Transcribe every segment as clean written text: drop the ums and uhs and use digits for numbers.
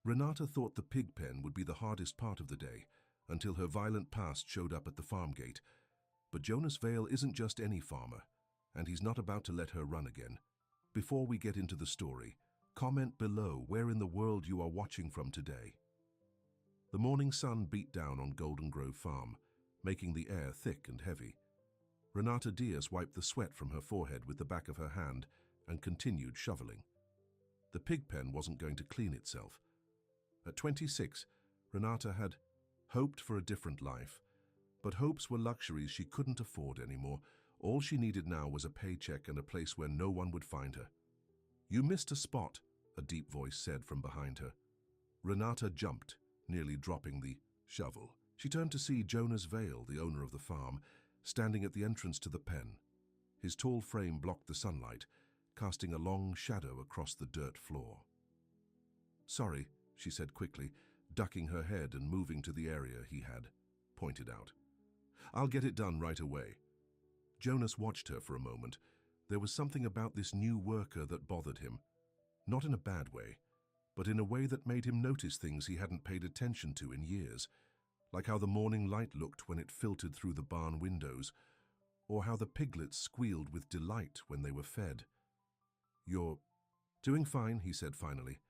Renata thought the pig pen would be the hardest part of the day, until her violent past showed up at the farm gate. But Jonas Vale isn't just any farmer, and he's not about to let her run again. Before we get into the story, comment below where in the world you are watching from today. The morning sun beat down on Golden Grove Farm, making the air thick and heavy. Renata Diaz wiped the sweat from her forehead with the back of her hand and continued shoveling. The pig pen wasn't going to clean itself. At 26, Renata had hoped for a different life, but hopes were luxuries she couldn't afford anymore. All she needed now was a paycheck and a place where no one would find her. "You missed a spot," a deep voice said from behind her. Renata jumped, nearly dropping the shovel. She turned to see Jonas Vale, the owner of the farm, standing at the entrance to the pen. His tall frame blocked the sunlight, casting a long shadow across the dirt floor. "Sorry," she said quickly, ducking her head and moving to the area he had pointed out. "I'll get it done right away." Jonas watched her for a moment. There was something about this new worker that bothered him. Not in a bad way, but in a way that made him notice things he hadn't paid attention to in years, like how the morning light looked when it filtered through the barn windows, or how the piglets squealed with delight when they were fed. "You're doing fine," he said finally.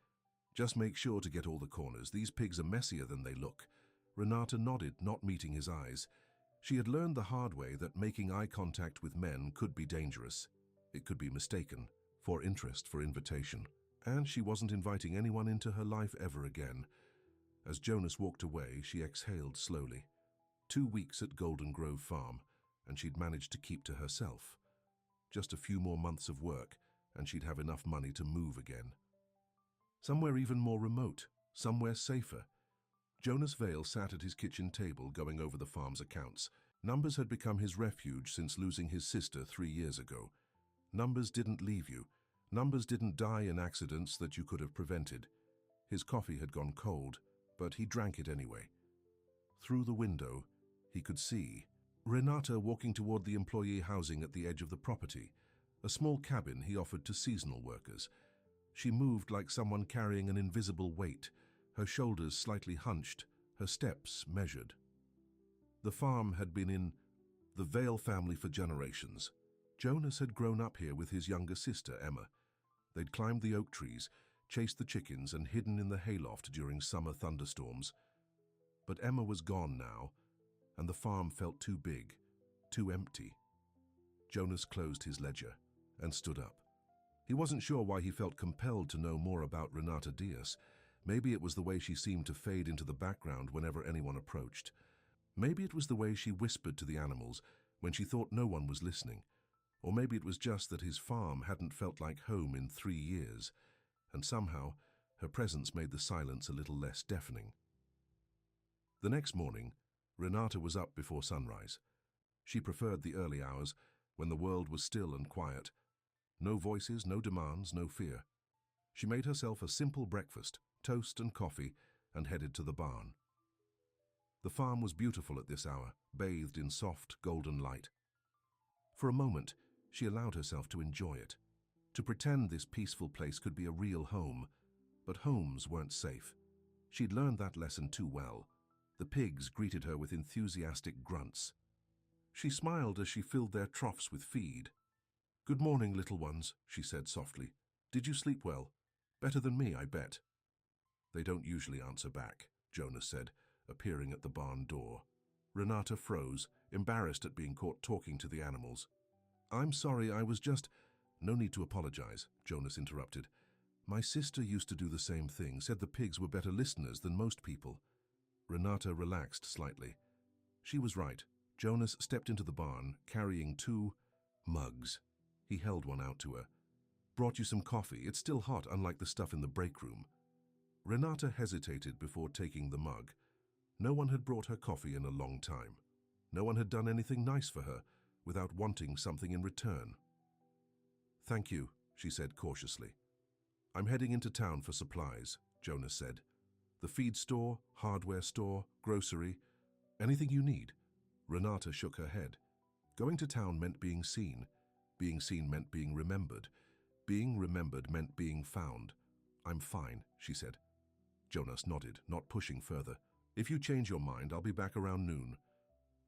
"Just make sure to get all the corners. These pigs are messier than they look." Renata nodded, not meeting his eyes. She had learned the hard way that making eye contact with men could be dangerous. It could be mistaken for interest, for invitation. And she wasn't inviting anyone into her life ever again. As Jonas walked away, she exhaled slowly. 2 weeks at Golden Grove Farm, and she'd managed to keep to herself. Just a few more months of work, and she'd have enough money to move again. Somewhere even more remote, somewhere safer. Jonas Vale sat at his kitchen table going over the farm's accounts. Numbers had become his refuge since losing his sister 3 years ago. Numbers didn't leave you. Numbers didn't die in accidents that you could have prevented. His coffee had gone cold, but he drank it anyway. Through the window, he could see Renata walking toward the employee housing at the edge of the property, a small cabin he offered to seasonal workers. She moved like someone carrying an invisible weight, her shoulders slightly hunched, her steps measured. The farm had been in the Vale family for generations. Jonas had grown up here with his younger sister, Emma. They'd climbed the oak trees, chased the chickens, and hidden in the hayloft during summer thunderstorms. But Emma was gone now, and the farm felt too big, too empty. Jonas closed his ledger and stood up. He wasn't sure why he felt compelled to know more about Renata Diaz. Maybe it was the way she seemed to fade into the background whenever anyone approached. Maybe it was the way she whispered to the animals when she thought no one was listening. Or maybe it was just that his farm hadn't felt like home in 3 years, and somehow her presence made the silence a little less deafening. The next morning, Renata was up before sunrise. She preferred the early hours, when the world was still and quiet. No voices, no demands, no fear. She made herself a simple breakfast, toast and coffee, and headed to the barn. The farm was beautiful at this hour, bathed in soft, golden light. For a moment, she allowed herself to enjoy it, to pretend this peaceful place could be a real home. But homes weren't safe. She'd learned that lesson too well. The pigs greeted her with enthusiastic grunts. She smiled as she filled their troughs with feed. "Good morning, little ones," she said softly. "Did you sleep well? Better than me, I bet." "They don't usually answer back," Jonas said, appearing at the barn door. Renata froze, embarrassed at being caught talking to the animals. "I'm sorry, I was just—" "No need to apologize," Jonas interrupted. "My sister used to do the same thing, said the pigs were better listeners than most people." Renata relaxed slightly. She was right. Jonas stepped into the barn, carrying 2 mugs. He held one out to her. "Brought you some coffee. It's still hot, unlike the stuff in the break room." Renata hesitated before taking the mug. No one had brought her coffee in a long time. No one had done anything nice for her without wanting something in return. "Thank you," she said cautiously. "I'm heading into town for supplies," Jonas said. "The feed store, hardware store, grocery, anything you need." Renata shook her head. Going to town meant being seen. Being seen meant being remembered. Being remembered meant being found. "I'm fine," she said. Jonas nodded, not pushing further. "If you change your mind, I'll be back around noon."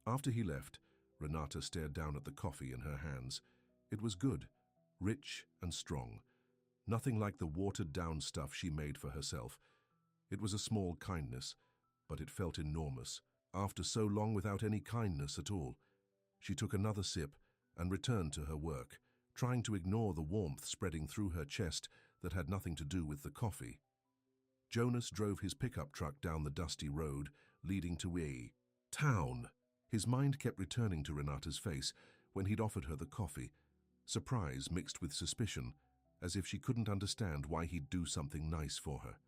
After he left, Renata stared down at the coffee in her hands. It was good, rich and strong. Nothing like the watered-down stuff she made for herself. It was a small kindness, but it felt enormous. After so long without any kindness at all. She took another sip and returned to her work, trying to ignore the warmth spreading through her chest that had nothing to do with the coffee. Jonas drove his pickup truck down the dusty road, leading to a town. His mind kept returning to Renata's face when he'd offered her the coffee, surprise mixed with suspicion, as if she couldn't understand why he'd do something nice for her.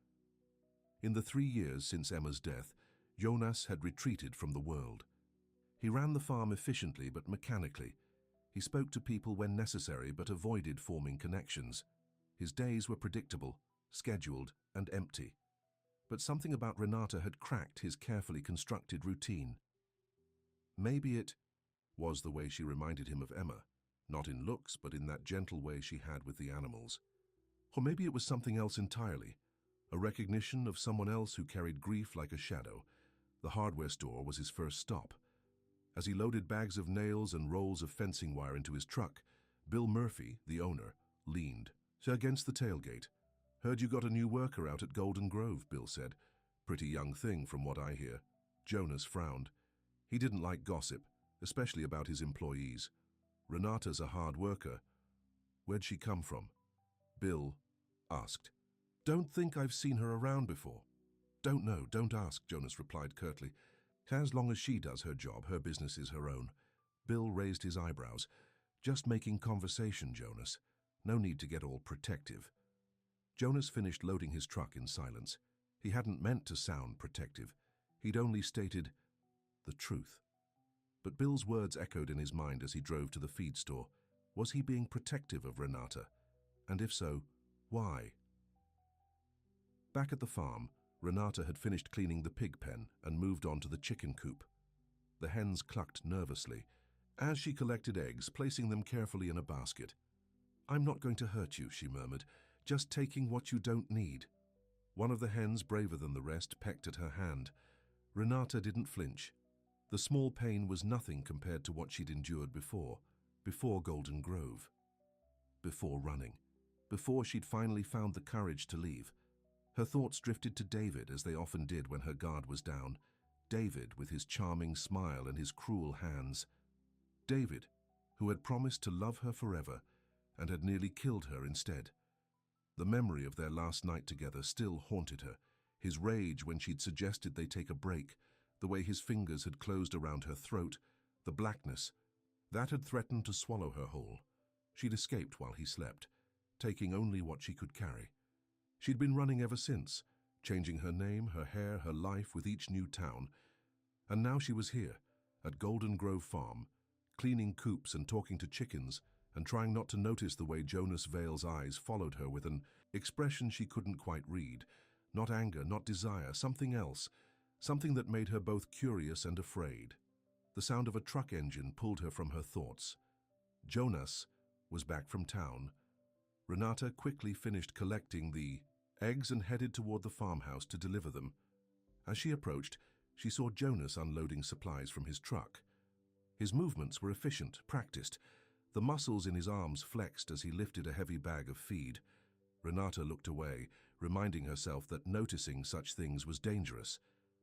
In the 3 years since Emma's death, Jonas had retreated from the world. He ran the farm efficiently but mechanically. He spoke to people when necessary but avoided forming connections. His days were predictable, scheduled, and empty. But something about Renata had cracked his carefully constructed routine. Maybe it was the way she reminded him of Emma, not in looks but in that gentle way she had with the animals. Or maybe it was something else entirely, a recognition of someone else who carried grief like a shadow. The hardware store was his first stop. As he loaded bags of nails and rolls of fencing wire into his truck, Bill Murphy, the owner, leaned against the tailgate. "Heard you got a new worker out at Golden Grove," Bill said. "Pretty young thing from what I hear." Jonas frowned. He didn't like gossip, especially about his employees. "Renata's a hard worker." "Where'd she come from?" Bill asked. "Don't think I've seen her around before." "Don't know, don't ask," Jonas replied curtly. "As long as she does her job, her business is her own." Bill raised his eyebrows. "Just making conversation, Jonas. No need to get all protective." Jonas finished loading his truck in silence. He hadn't meant to sound protective. He'd only stated the truth. But Bill's words echoed in his mind as he drove to the feed store. Was he being protective of Renata? And if so, why? Back at the farm, Renata had finished cleaning the pig pen and moved on to the chicken coop. The hens clucked nervously as she collected eggs, placing them carefully in a basket. "I'm not going to hurt you," she murmured, "just taking what you don't need." One of the hens, braver than the rest, pecked at her hand. Renata didn't flinch. The small pain was nothing compared to what she'd endured before Golden Grove. Before running. Before she'd finally found the courage to leave. Her thoughts drifted to David, as they often did when her guard was down. David, with his charming smile and his cruel hands. David, who had promised to love her forever and had nearly killed her instead. The memory of their last night together still haunted her. His rage when she'd suggested they take a break, the way his fingers had closed around her throat, the blackness. That had threatened to swallow her whole. She'd escaped while he slept, taking only what she could carry. She'd been running ever since, changing her name, her hair, her life with each new town. And now she was here, at Golden Grove Farm, cleaning coops and talking to chickens, and trying not to notice the way Jonas Vale's eyes followed her with an expression she couldn't quite read. Not anger, not desire, something else. Something that made her both curious and afraid. The sound of a truck engine pulled her from her thoughts. Jonas was back from town. Renata quickly finished collecting the eggs and headed toward the farmhouse to deliver them. As she approached, she saw Jonas unloading supplies from his truck. His movements were efficient, practiced. The muscles in his arms flexed as he lifted a heavy bag of feed. Renata looked away, reminding herself that noticing such things was dangerous.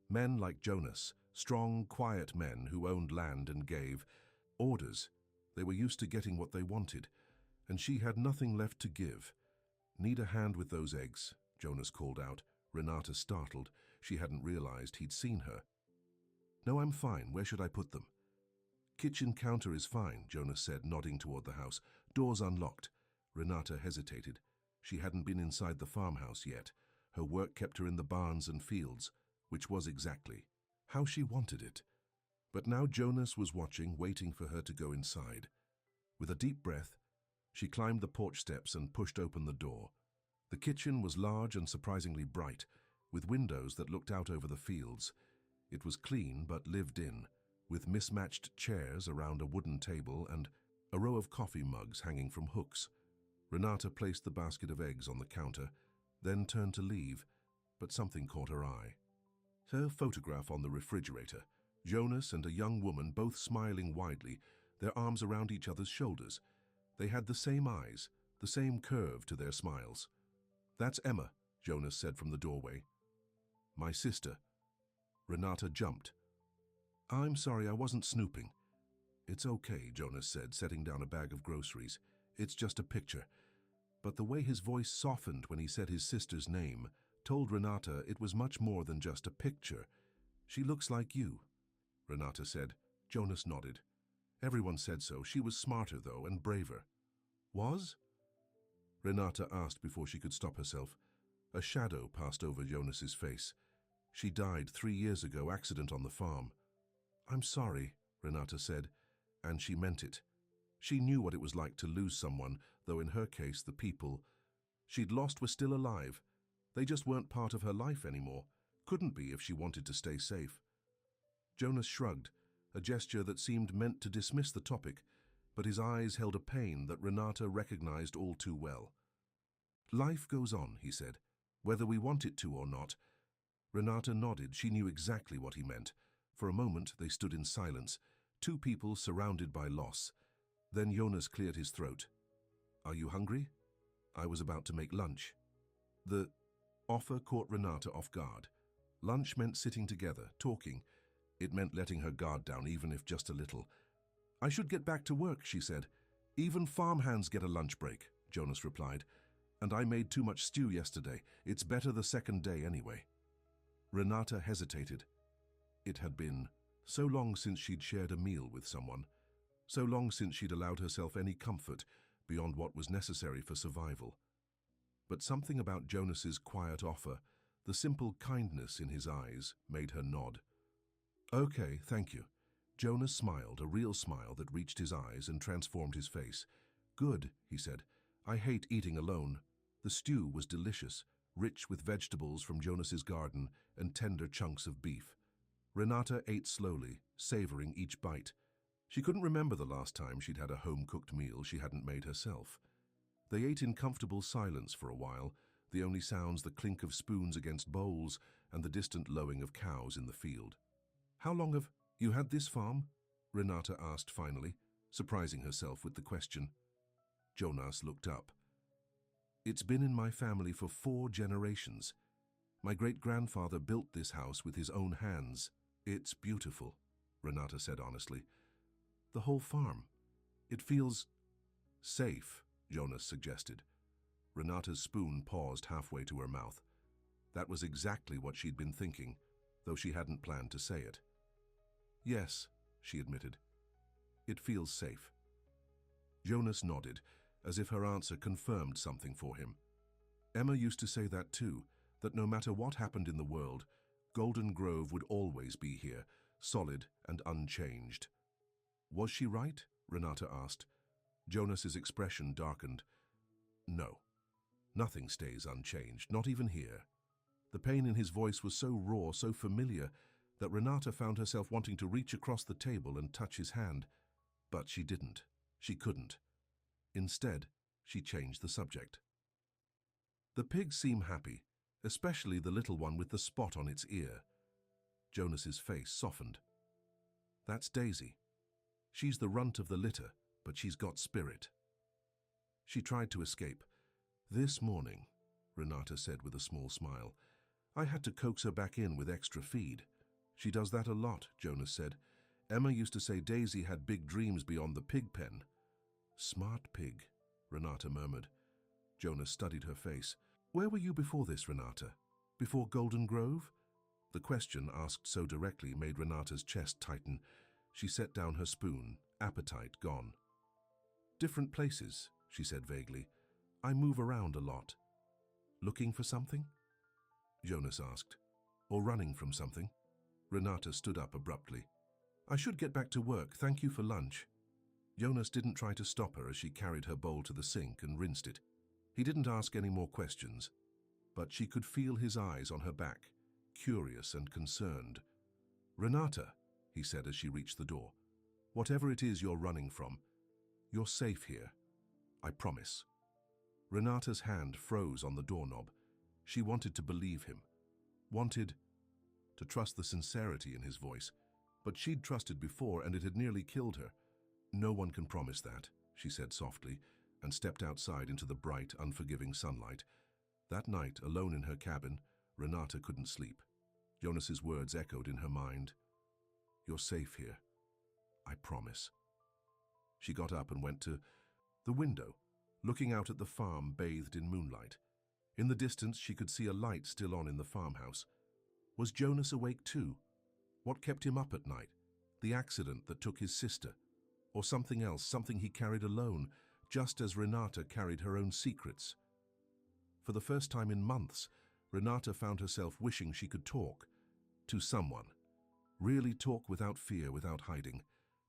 Men like Jonas, strong, quiet men who owned land and gave orders. They were used to getting what they wanted, and she had nothing left to give. "Need a hand with those eggs," Jonas called out. Renata startled. She hadn't realized he'd seen her. "No, I'm fine. Where should I put them?" "Kitchen counter is fine," Jonas said, nodding toward the house. "Door's unlocked." Renata hesitated. She hadn't been inside the farmhouse yet. Her work kept her in the barns and fields, which was exactly how she wanted it. But now Jonas was watching, waiting for her to go inside. With a deep breath, she climbed the porch steps and pushed open the door. The kitchen was large and surprisingly bright, with windows that looked out over the fields. It was clean but lived in, with mismatched chairs around a wooden table and a row of coffee mugs hanging from hooks. Renata placed the basket of eggs on the counter, then turned to leave. but something caught her eye. Her photograph on the refrigerator, Jonas and a young woman both smiling widely, their arms around each other's shoulders. They had the same eyes, the same curve to their smiles. "That's Emma," Jonas said from the doorway. "My sister." Renata jumped. "I'm sorry, I wasn't snooping." "It's okay," Jonas said, setting down a bag of groceries. "It's just a picture." But the way his voice softened when he said his sister's name told Renata it was much more than just a picture. "She looks like you," Renata said. Jonas nodded. Everyone said so. She was smarter, though, and braver. "Was?" Renata asked before she could stop herself. A shadow passed over Jonas's face. "She died 3 years ago, accident on the farm." "I'm sorry," Renata said, and she meant it. She knew what it was like to lose someone, though in her case the people she'd lost were still alive. They just weren't part of her life anymore. Couldn't be if she wanted to stay safe. Jonas shrugged, a gesture that seemed meant to dismiss the topic, but his eyes held a pain that Renata recognized all too well. "Life goes on," he said, "whether we want it to or not." Renata nodded. She knew exactly what he meant. For a moment they stood in silence, two people surrounded by loss. Then Jonas cleared his throat. "Are you hungry?" "I was about to make lunch." The offer caught Renata off guard. Lunch meant sitting together, talking. It meant letting her guard down, even if just a little. "I should get back to work," she said. "Even farmhands get a lunch break," Jonas replied. "And I made too much stew yesterday. It's better the second day anyway." Renata hesitated. It had been so long since she'd shared a meal with someone, so long since she'd allowed herself any comfort beyond what was necessary for survival. But something about Jonas's quiet offer, the simple kindness in his eyes, made her nod. "Okay, thank you." Jonas smiled, a real smile that reached his eyes and transformed his face. "Good," he said. "I hate eating alone." The stew was delicious, rich with vegetables from Jonas's garden and tender chunks of beef. Renata ate slowly, savoring each bite. She couldn't remember the last time she'd had a home-cooked meal she hadn't made herself. They ate in comfortable silence for a while, the only sounds the clink of spoons against bowls and the distant lowing of cows in the field. "How long have you had this farm?" Renata asked finally, surprising herself with the question. Jonas looked up. "It's been in my family for 4 generations. My great-grandfather built this house with his own hands. It's beautiful," Renata said honestly. "The whole farm. It feels safe," Jonas suggested. Renata's spoon paused halfway to her mouth. That was exactly what she'd been thinking, though she hadn't planned to say it. "Yes," she admitted. "It feels safe." Jonas nodded, as if her answer confirmed something for him. Emma used to say that too, that no matter what happened in the world, Golden Grove would always be here, solid and unchanged. "Was she right?" Renata asked. Jonas's expression darkened. "No. Nothing stays unchanged, not even here." The pain in his voice was so raw, so familiar, that Renata found herself wanting to reach across the table and touch his hand. But she didn't. She couldn't. Instead, she changed the subject. "The pigs seem happy, especially the little one with the spot on its ear." Jonas's face softened. "That's Daisy. She's the runt of the litter, but she's got spirit." She tried to escape. "This morning," Renata said with a small smile, "I had to coax her back in with extra feed." "She does that a lot," Jonas said. "Emma used to say Daisy had big dreams beyond the pig pen." "Smart pig," Renata murmured. Jonas studied her face. "Where were you before this, Renata? Before Golden Grove?" The question, asked so directly, made Renata's chest tighten. She set down her spoon, appetite gone. "Different places," she said vaguely. "I move around a lot." "Looking for something?" Jonas asked. "Or running from something?" Renata stood up abruptly. "I should get back to work. Thank you for lunch." Jonas didn't try to stop her as she carried her bowl to the sink and rinsed it. He didn't ask any more questions, but she could feel his eyes on her back, curious and concerned. "Renata," he said as she reached the door, "whatever it is you're running from, you're safe here. I promise." Renata's hand froze on the doorknob. She wanted to believe him. wanted to trust the sincerity in his voice, but she'd trusted before and it had nearly killed her. "No one can promise that," she said softly, and stepped outside into the bright, unforgiving sunlight. That night, alone in her cabin, Renata couldn't sleep. Jonas's words echoed in her mind. "You're safe here. I promise." She got up and went to the window, looking out at the farm bathed in moonlight. In the distance, she could see a light still on in the farmhouse. Was Jonas awake too? What kept him up at night? The accident that took his sister? Or something else, something he carried alone, just as Renata carried her own secrets? For the first time in months, Renata found herself wishing she could talk to someone. Really talk without fear, without hiding.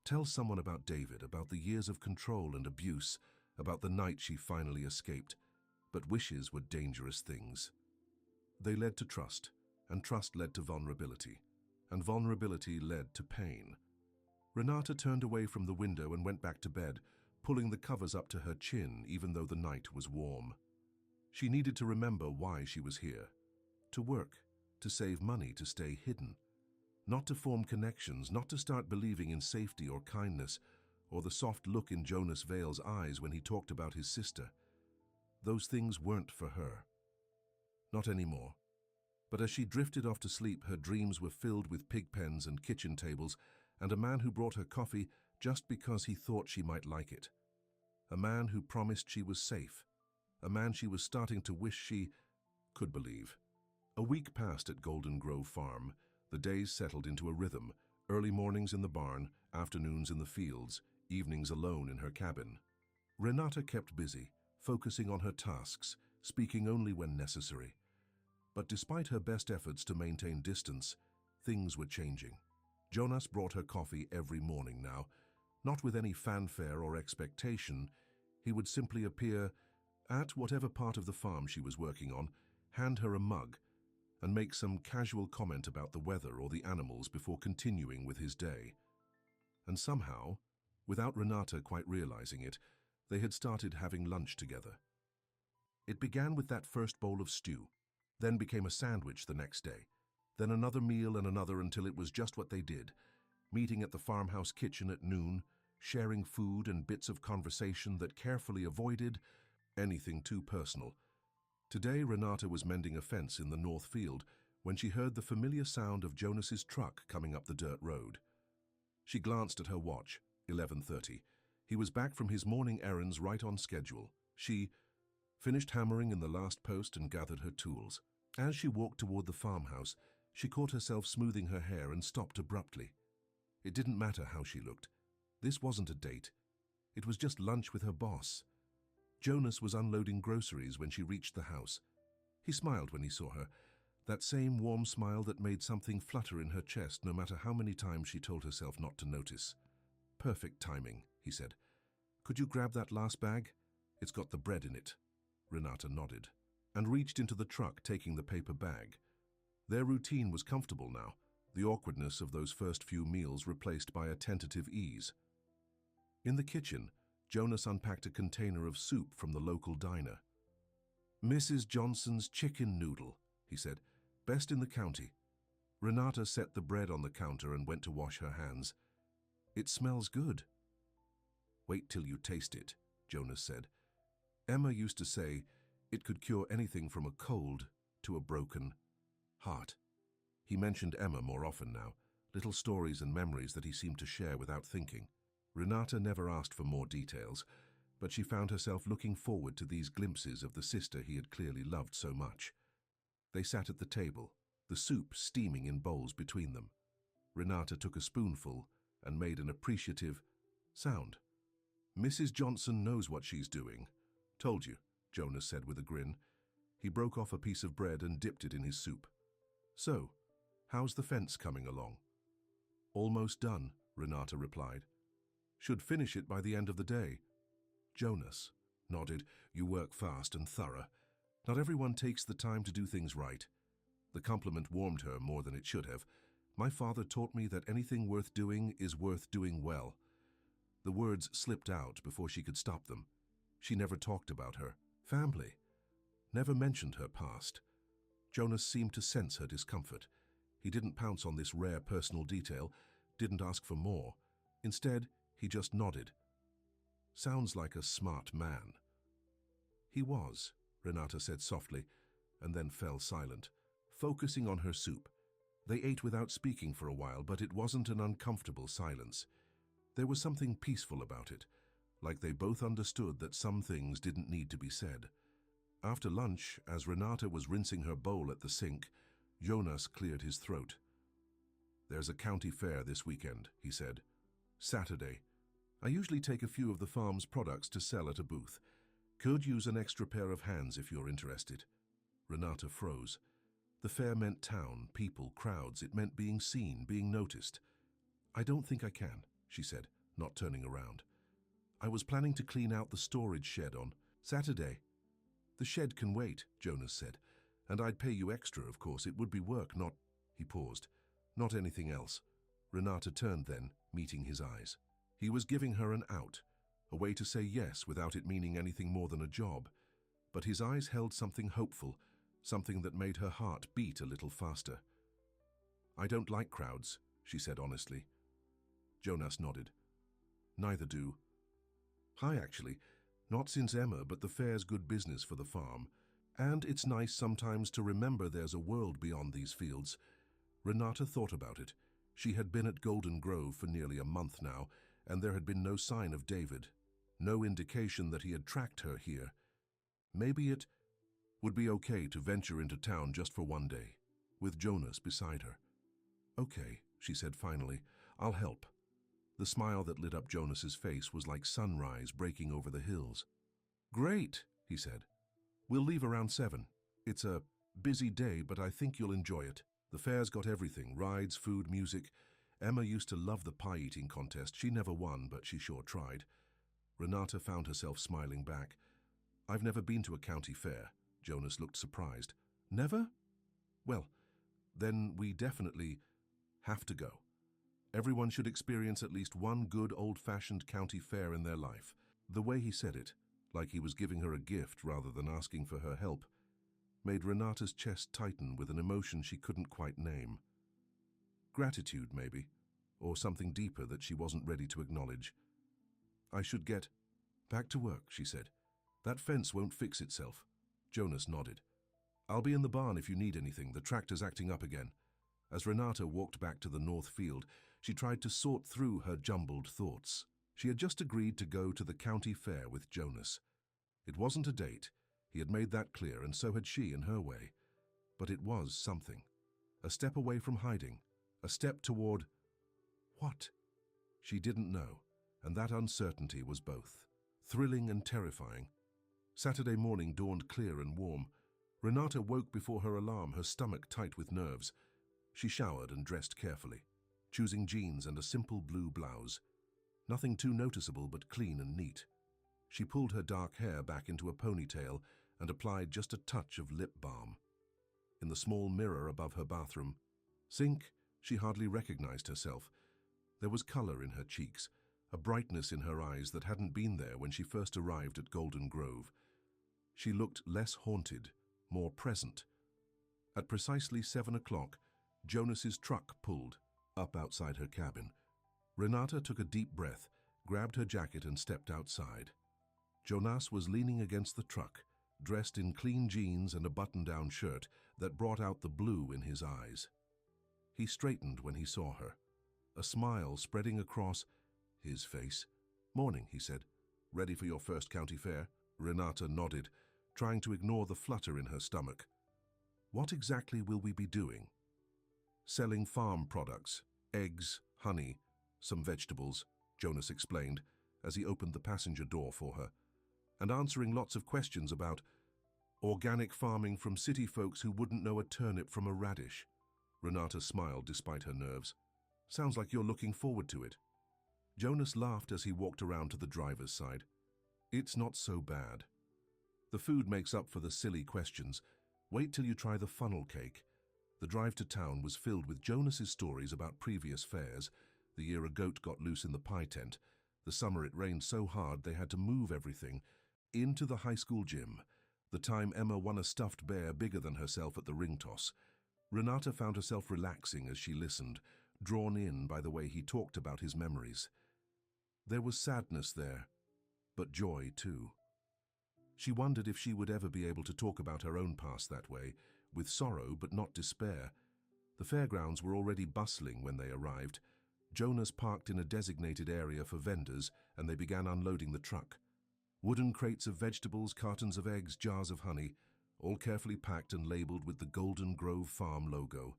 Tell someone about David, about the years of control and abuse, about the night she finally escaped. But wishes were dangerous things. They led to trust, and trust led to vulnerability, and vulnerability led to pain. Renata turned away from the window and went back to bed, pulling the covers up to her chin even though the night was warm. She needed to remember why she was here. To work, to save money, to stay hidden. Not to form connections, not to start believing in safety or kindness, or the soft look in Jonas Vale's eyes when he talked about his sister. Those things weren't for her. Not anymore. But as she drifted off to sleep, her dreams were filled with pig pens and kitchen tables, and a man who brought her coffee just because he thought she might like it. A man who promised she was safe. A man she was starting to wish she could believe. A week passed at Golden Grove Farm. The days settled into a rhythm. Early mornings in the barn, afternoons in the fields, evenings alone in her cabin. Renata kept busy, focusing on her tasks, speaking only when necessary. But despite her best efforts to maintain distance, things were changing. Jonas brought her coffee every morning now. Not with any fanfare or expectation, he would simply appear at whatever part of the farm she was working on, hand her a mug, and make some casual comment about the weather or the animals before continuing with his day. And somehow, without Renata quite realizing it, they had started having lunch together. It began with that first bowl of stew, then became a sandwich the next day, then another meal and another until it was just what they did, meeting at the farmhouse kitchen at noon, sharing food and bits of conversation that carefully avoided anything too personal. Today, Renata was mending a fence in the north field when she heard the familiar sound of Jonas's truck coming up the dirt road. She glanced at her watch, 11:30. He was back from his morning errands right on schedule. She finished hammering in the last post and gathered her tools. As she walked toward the farmhouse, she caught herself smoothing her hair and stopped abruptly. It didn't matter how she looked. This wasn't a date. It was just lunch with her boss. Jonas was unloading groceries when she reached the house. He smiled when he saw her, that same warm smile that made something flutter in her chest no matter how many times she told herself not to notice. "Perfect timing," he said. "Could you grab that last bag? It's got the bread in it." Renata nodded, and reached into the truck, taking the paper bag. Their routine was comfortable now, the awkwardness of those first few meals replaced by a tentative ease. In the kitchen, Jonas unpacked a container of soup from the local diner. "Mrs. Johnson's chicken noodle," he said, "best in the county." Renata set the bread on the counter and went to wash her hands. "It smells good." "Wait till you taste it," Jonas said. Emma used to say it could cure anything from a cold to a broken heart. He mentioned Emma more often now, little stories and memories that he seemed to share without thinking. Renata never asked for more details, but she found herself looking forward to these glimpses of the sister he had clearly loved so much. They sat at the table, the soup steaming in bowls between them. Renata took a spoonful and made an appreciative sound. "Mrs. Johnson knows what she's doing." "Told you," Jonas said with a grin. He broke off a piece of bread and dipped it in his soup. "So, how's the fence coming along?" "Almost done," Renata replied. "Should finish it by the end of the day." Jonas nodded. "You work fast and thorough. Not everyone takes the time to do things right." The compliment warmed her more than it should have. "My father taught me that anything worth doing is worth doing well." The words slipped out before she could stop them. She never talked about her family, never mentioned her past. Jonas seemed to sense her discomfort. He didn't pounce on this rare personal detail, didn't ask for more. Instead, he just nodded. Sounds like a smart man. He was, Renata said softly, and then fell silent, focusing on her soup. They ate without speaking for a while, but it wasn't an uncomfortable silence. There was something peaceful about it, like they both understood that some things didn't need to be said. After lunch, as Renata was rinsing her bowl at the sink, Jonas cleared his throat. "There's a county fair this weekend," he said. "Saturday. I usually take a few of the farm's products to sell at a booth. Could use an extra pair of hands if you're interested." Renata froze. The fair meant town, people, crowds. It meant being seen, being noticed. "I don't think I can," she said, not turning around. "I was planning to clean out the storage shed on Saturday." "The shed can wait," Jonas said. "And I'd pay you extra, of course. It would be work, not—" He paused. "Not anything else." Renata turned then, meeting his eyes. He was giving her an out, a way to say yes without it meaning anything more than a job. But his eyes held something hopeful, something that made her heart beat a little faster. "I don't like crowds," she said honestly. Jonas nodded. "Neither do." "Hi, actually. Not since Emma, but the fair's good business for the farm. And it's nice sometimes to remember there's a world beyond these fields." Renata thought about it. She had been at Golden Grove for nearly a month now, and there had been no sign of David, no indication that he had tracked her here. Maybe it would be okay to venture into town just for one day, with Jonas beside her. "Okay," she said finally, "I'll help." The smile that lit up Jonas's face was like sunrise breaking over the hills. "Great," he said. "We'll leave around 7. It's a busy day, but I think you'll enjoy it. The fair's got everything, rides, food, music. Emma used to love the pie-eating contest. She never won, but she sure tried." Renata found herself smiling back. "I've never been to a county fair." Jonas looked surprised. "Never? Well, then we definitely have to go. Everyone should experience at least one good old-fashioned county fair in their life." The way he said it, like he was giving her a gift rather than asking for her help, made Renata's chest tighten with an emotion she couldn't quite name. Gratitude, maybe, or something deeper that she wasn't ready to acknowledge. "I should get back to work," she said. "That fence won't fix itself." Jonas nodded. "I'll be in the barn if you need anything. The tractor's acting up again." As Renata walked back to the north field, she tried to sort through her jumbled thoughts. She had just agreed to go to the county fair with Jonas. It wasn't a date. He had made that clear, and so had she in her way. But it was something. A step away from hiding. A step toward— what? She didn't know, and that uncertainty was both thrilling and terrifying. Saturday morning dawned clear and warm. Renata woke before her alarm, her stomach tight with nerves. She showered and dressed carefully, choosing jeans and a simple blue blouse. Nothing too noticeable, but clean and neat. She pulled her dark hair back into a ponytail and applied just a touch of lip balm. In the small mirror above her bathroom sink, she hardly recognized herself. There was color in her cheeks, a brightness in her eyes that hadn't been there when she first arrived at Golden Grove. She looked less haunted, more present. At precisely 7 o'clock, Jonas's truck pulled up outside her cabin. Renata took a deep breath, grabbed her jacket and stepped outside. Jonas was leaning against the truck, dressed in clean jeans and a button-down shirt that brought out the blue in his eyes. He straightened when he saw her, a smile spreading across his face. "Morning," he said. "Ready for your first county fair?" Renata nodded, trying to ignore the flutter in her stomach. "What exactly will we be doing?" "Selling farm products, eggs, honey, some vegetables," Jonas explained as he opened the passenger door for her, "and answering lots of questions about organic farming from city folks who wouldn't know a turnip from a radish." Renata smiled despite her nerves. "Sounds like you're looking forward to it." Jonas laughed as he walked around to the driver's side. "It's not so bad. The food makes up for the silly questions. Wait till you try the funnel cake." The drive to town was filled with Jonas's stories about previous fairs, the year a goat got loose in the pie tent, the summer it rained so hard they had to move everything, into the high school gym, The time Emma won a stuffed bear bigger than herself at the ring toss. Renata found herself relaxing as she listened, drawn in by the way he talked about his memories. There was sadness there, but joy too. She wondered if she would ever be able to talk about her own past that way, with sorrow but not despair. The fairgrounds were already bustling when they arrived. Jonas parked in a designated area for vendors, and they began unloading the truck. Wooden crates of vegetables, cartons of eggs, jars of honey, all carefully packed and labeled with the Golden Grove Farm logo.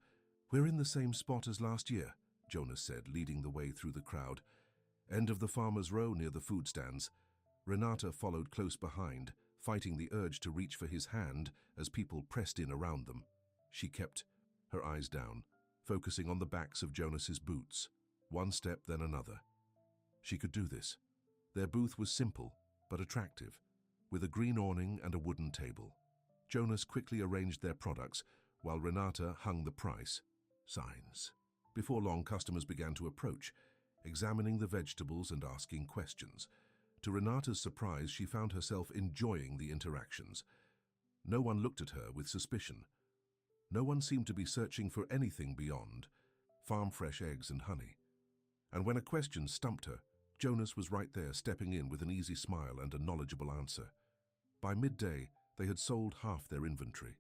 "We're in the same spot as last year," Jonas said, leading the way through the crowd. "End of the farmer's row near the food stands." Renata followed close behind, fighting the urge to reach for his hand as people pressed in around them. She kept her eyes down, focusing on the backs of Jonas's boots, one step then another. She could do this. Their booth was simple but attractive, with a green awning and a wooden table. Jonas quickly arranged their products, while Renata hung the price signs. Before long, customers began to approach, examining the vegetables and asking questions. To Renata's surprise, she found herself enjoying the interactions. No one looked at her with suspicion. No one seemed to be searching for anything beyond farm-fresh eggs and honey. And when a question stumped her, Jonas was right there, stepping in with an easy smile and a knowledgeable answer. By midday, they had sold half their inventory.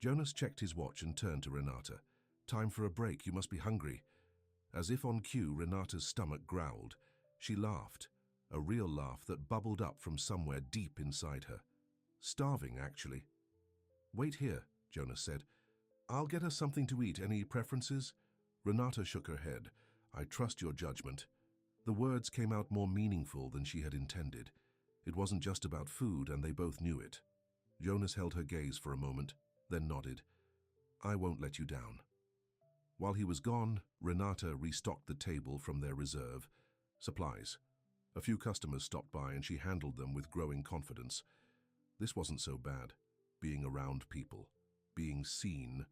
Jonas checked his watch and turned to Renata. "Time for a break, you must be hungry." As if on cue, Renata's stomach growled. She laughed, a real laugh that bubbled up from somewhere deep inside her. "Starving, actually." "Wait here," Jonas said. "I'll get us something to eat. Any preferences?" Renata shook her head. "I trust your judgment." The words came out more meaningful than she had intended. It wasn't just about food, and they both knew it. Jonas held her gaze for a moment, then nodded. "I won't let you down." While he was gone, Renata restocked the table from their reserve. Supplies. A few customers stopped by and she handled them with growing confidence. This wasn't so bad. Being around people. Being seen.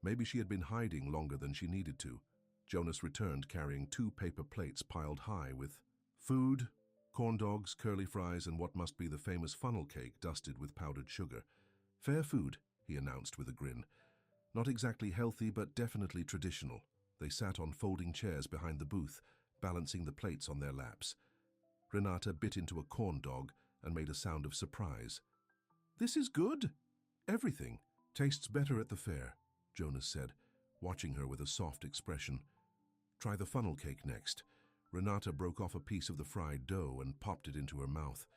Maybe she had been hiding longer than she needed to. Jonas returned carrying 2 paper plates piled high with food, corn dogs, curly fries, and what must be the famous funnel cake dusted with powdered sugar. "Fair food," he announced with a grin. "Not exactly healthy, but definitely traditional." They sat on folding chairs behind the booth, balancing the plates on their laps. Renata bit into a corn dog and made a sound of surprise. "This is good." "Everything tastes better at the fair," Jonas said, watching her with a soft expression. "Try the funnel cake next." Renata broke off a piece of the fried dough and popped it into her mouth.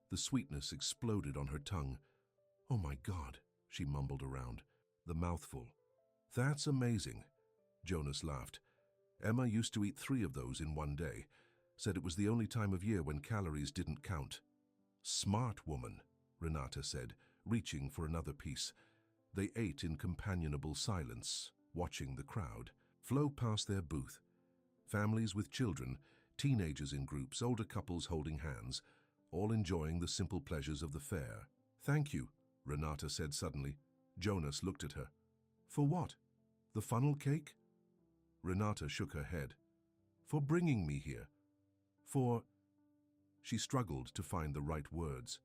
The sweetness exploded on her tongue. "Oh my God," she mumbled around, the mouthful. "That's amazing," Jonas laughed. "Emma used to eat 3 of those in one day. Said it was the only time of year when calories didn't count." "Smart woman," Renata said, reaching for another piece. They ate in companionable silence, watching the crowd flow past their booth. Families with children, teenagers in groups, older couples holding hands, all enjoying the simple pleasures of the fair. "Thank you," Renata said suddenly. Jonas looked at her. "For what? The funnel cake?" Renata shook her head. "For bringing me here. For—" She struggled to find the right words.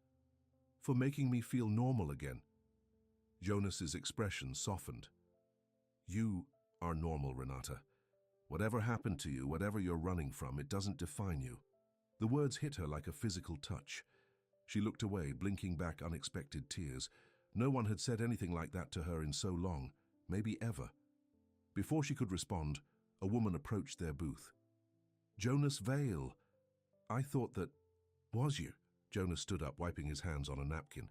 "For making me feel normal again." Jonas's expression softened. "You are normal, Renata. Whatever happened to you, whatever you're running from, it doesn't define you." The words hit her like a physical touch. She looked away, blinking back unexpected tears. No one had said anything like that to her in so long, maybe ever. Before she could respond, a woman approached their booth. "Jonas Vale. I thought that—" "Was you?" Jonas stood up, wiping his hands on a napkin.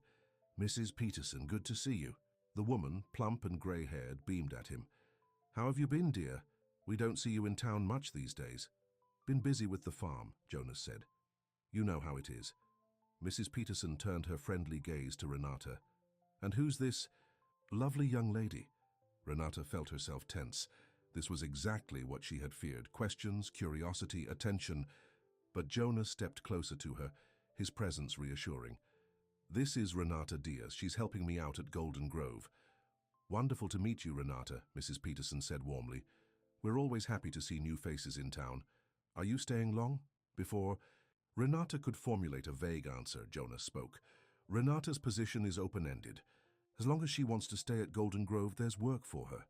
"Mrs. Peterson, good to see you." The woman, plump and grey-haired, beamed at him. "How have you been, dear? We don't see you in town much these days." "Been busy with the farm," Jonas said. "You know how it is." Mrs. Peterson turned her friendly gaze to Renata. "And who's this lovely young lady?" Renata felt herself tense. This was exactly what she had feared. Questions, curiosity, attention. But Jonas stepped closer to her, his presence reassuring. "This is Renata Diaz. She's helping me out at Golden Grove." "Wonderful to meet you, Renata," Mrs. Peterson said warmly. "We're always happy to see new faces in town. Are you staying long?" Before Renata could formulate a vague answer, Jonas spoke. Renata's position is open-ended. As long as she wants to stay at Golden Grove, there's work for her.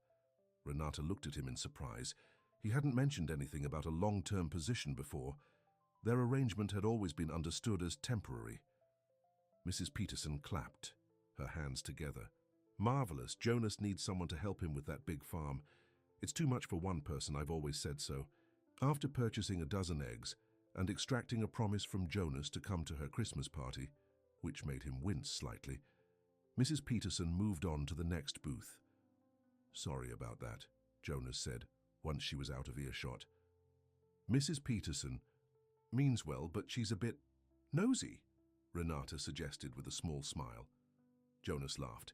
Renata looked at him in surprise. He hadn't mentioned anything about a long-term position before. Their arrangement had always been understood as temporary. Mrs. Peterson clapped, her hands together. Marvelous. Jonas needs someone to help him with that big farm. It's too much for one person, I've always said so. After purchasing a dozen eggs and extracting a promise from Jonas to come to her Christmas party, which made him wince slightly, Mrs. Peterson moved on to the next booth. Sorry about that, Jonas said, once she was out of earshot. Mrs. Peterson means well, but she's a bit nosy, Renata suggested with a small smile. Jonas laughed.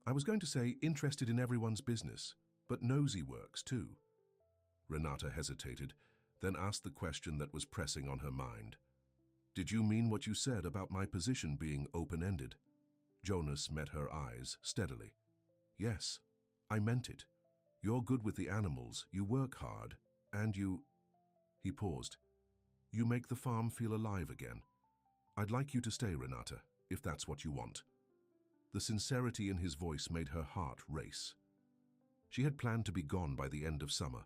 I was going to say interested in everyone's business, but nosy works too. Renata hesitated, then asked the question that was pressing on her mind. Did you mean what you said about my position being open-ended? Jonas met her eyes steadily. Yes, I meant it. You're good with the animals, you work hard, and you... He paused. You make the farm feel alive again. I'd like you to stay, Renata, if that's what you want. The sincerity in his voice made her heart race. She had planned to be gone by the end of summer,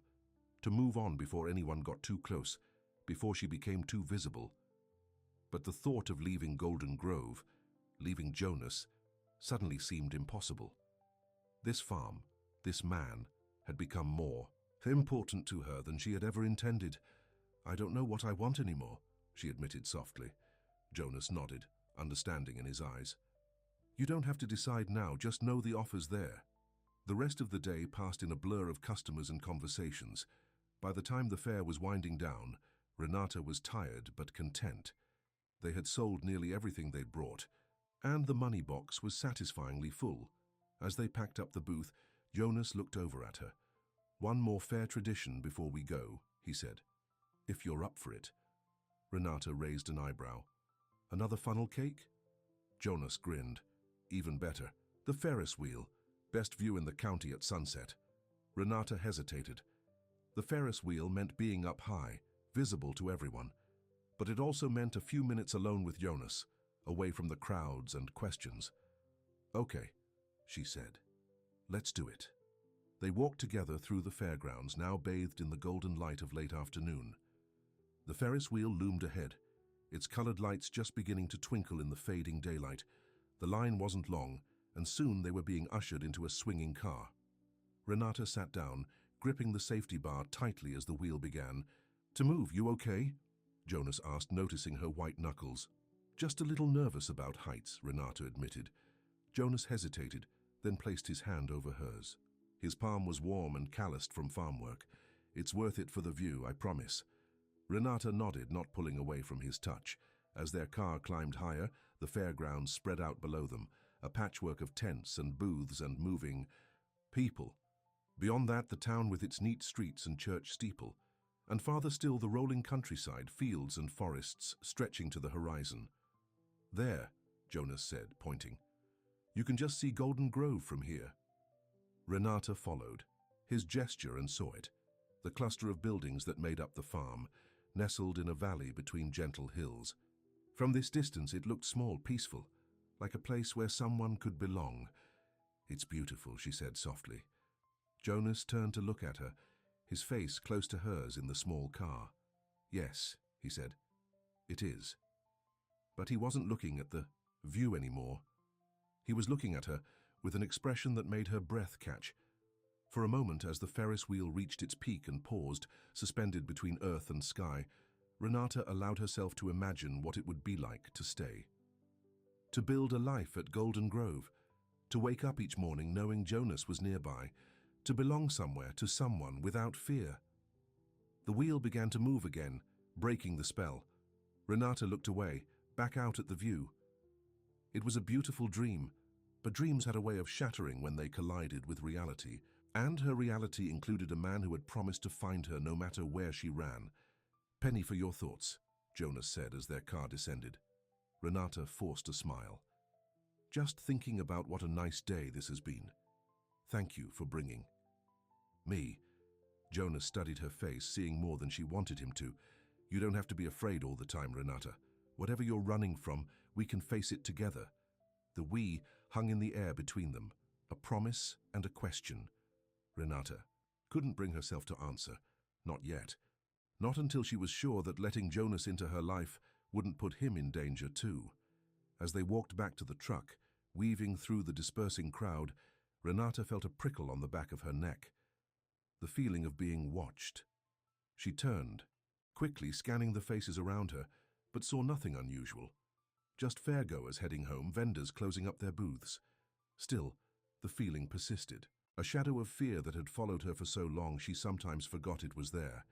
to move on before anyone got too close, before she became too visible. But the thought of leaving Golden Grove, leaving Jonas, suddenly seemed impossible. This farm, this man, had become more important to her than she had ever intended. I don't know what I want anymore, she admitted softly. Jonas nodded, understanding in his eyes. You don't have to decide now, just know the offer's there. The rest of the day passed in a blur of customers and conversations. By the time the fair was winding down, Renata was tired but content. They had sold nearly everything they'd brought, and the money box was satisfyingly full. As they packed up the booth, Jonas looked over at her. One more fair tradition before we go, he said. If you're up for it. Renata raised an eyebrow. Another funnel cake? Jonas grinned. Even better. The Ferris wheel. Best view in the county at sunset. Renata hesitated. The Ferris wheel meant being up high, visible to everyone. But it also meant a few minutes alone with Jonas, away from the crowds and questions. Okay, she said. Let's do it. They walked together through the fairgrounds, now bathed in the golden light of late afternoon. The Ferris wheel loomed ahead, its colored lights just beginning to twinkle in the fading daylight. The line wasn't long, and soon they were being ushered into a swinging car. Renata sat down, gripping the safety bar tightly as the wheel began. To move, you okay? Jonas asked, noticing her white knuckles. Just a little nervous about heights, Renata admitted. Jonas hesitated, then placed his hand over hers. His palm was warm and calloused from farm work. It's worth it for the view, I promise. Renata nodded, not pulling away from his touch. As their car climbed higher, the fairgrounds spread out below them, a patchwork of tents and booths and moving people. Beyond that, the town with its neat streets and church steeple. And farther still, the rolling countryside, fields and forests stretching to the horizon. There, Jonas said, pointing. You can just see Golden Grove from here. Renata followed, his gesture, and saw it. The cluster of buildings that made up the farm, nestled in a valley between gentle hills. From this distance it looked small, peaceful, like a place where someone could belong. It's beautiful, she said softly. Jonas turned to look at her, his face close to hers in the small car. Yes, he said, it is. But he wasn't looking at the view anymore. He was looking at her with an expression that made her breath catch. For a moment, as the Ferris wheel reached its peak and paused, suspended between earth and sky, Renata allowed herself to imagine what it would be like to stay. To build a life at Golden Grove, to wake up each morning knowing Jonas was nearby, to belong somewhere to someone without fear. The wheel began to move again, breaking the spell. Renata looked away, back out at the view. It was a beautiful dream, but dreams had a way of shattering when they collided with reality, and her reality included a man who had promised to find her no matter where she ran. Penny for your thoughts, Jonas said as their car descended. Renata forced a smile. Just thinking about what a nice day this has been. Thank you for bringing me. Jonas studied her face, seeing more than she wanted him to. You don't have to be afraid all the time, Renata. Whatever you're running from, we can face it together. The "we" hung in the air between them, a promise and a question. Renata couldn't bring herself to answer, not yet. Not until she was sure that letting Jonas into her life wouldn't put him in danger too. As they walked back to the truck, weaving through the dispersing crowd, Renata felt a prickle on the back of her neck. The feeling of being watched. She turned, quickly scanning the faces around her, but saw nothing unusual. Just fairgoers heading home, vendors closing up their booths. Still, the feeling persisted. A shadow of fear that had followed her for so long she sometimes forgot it was there.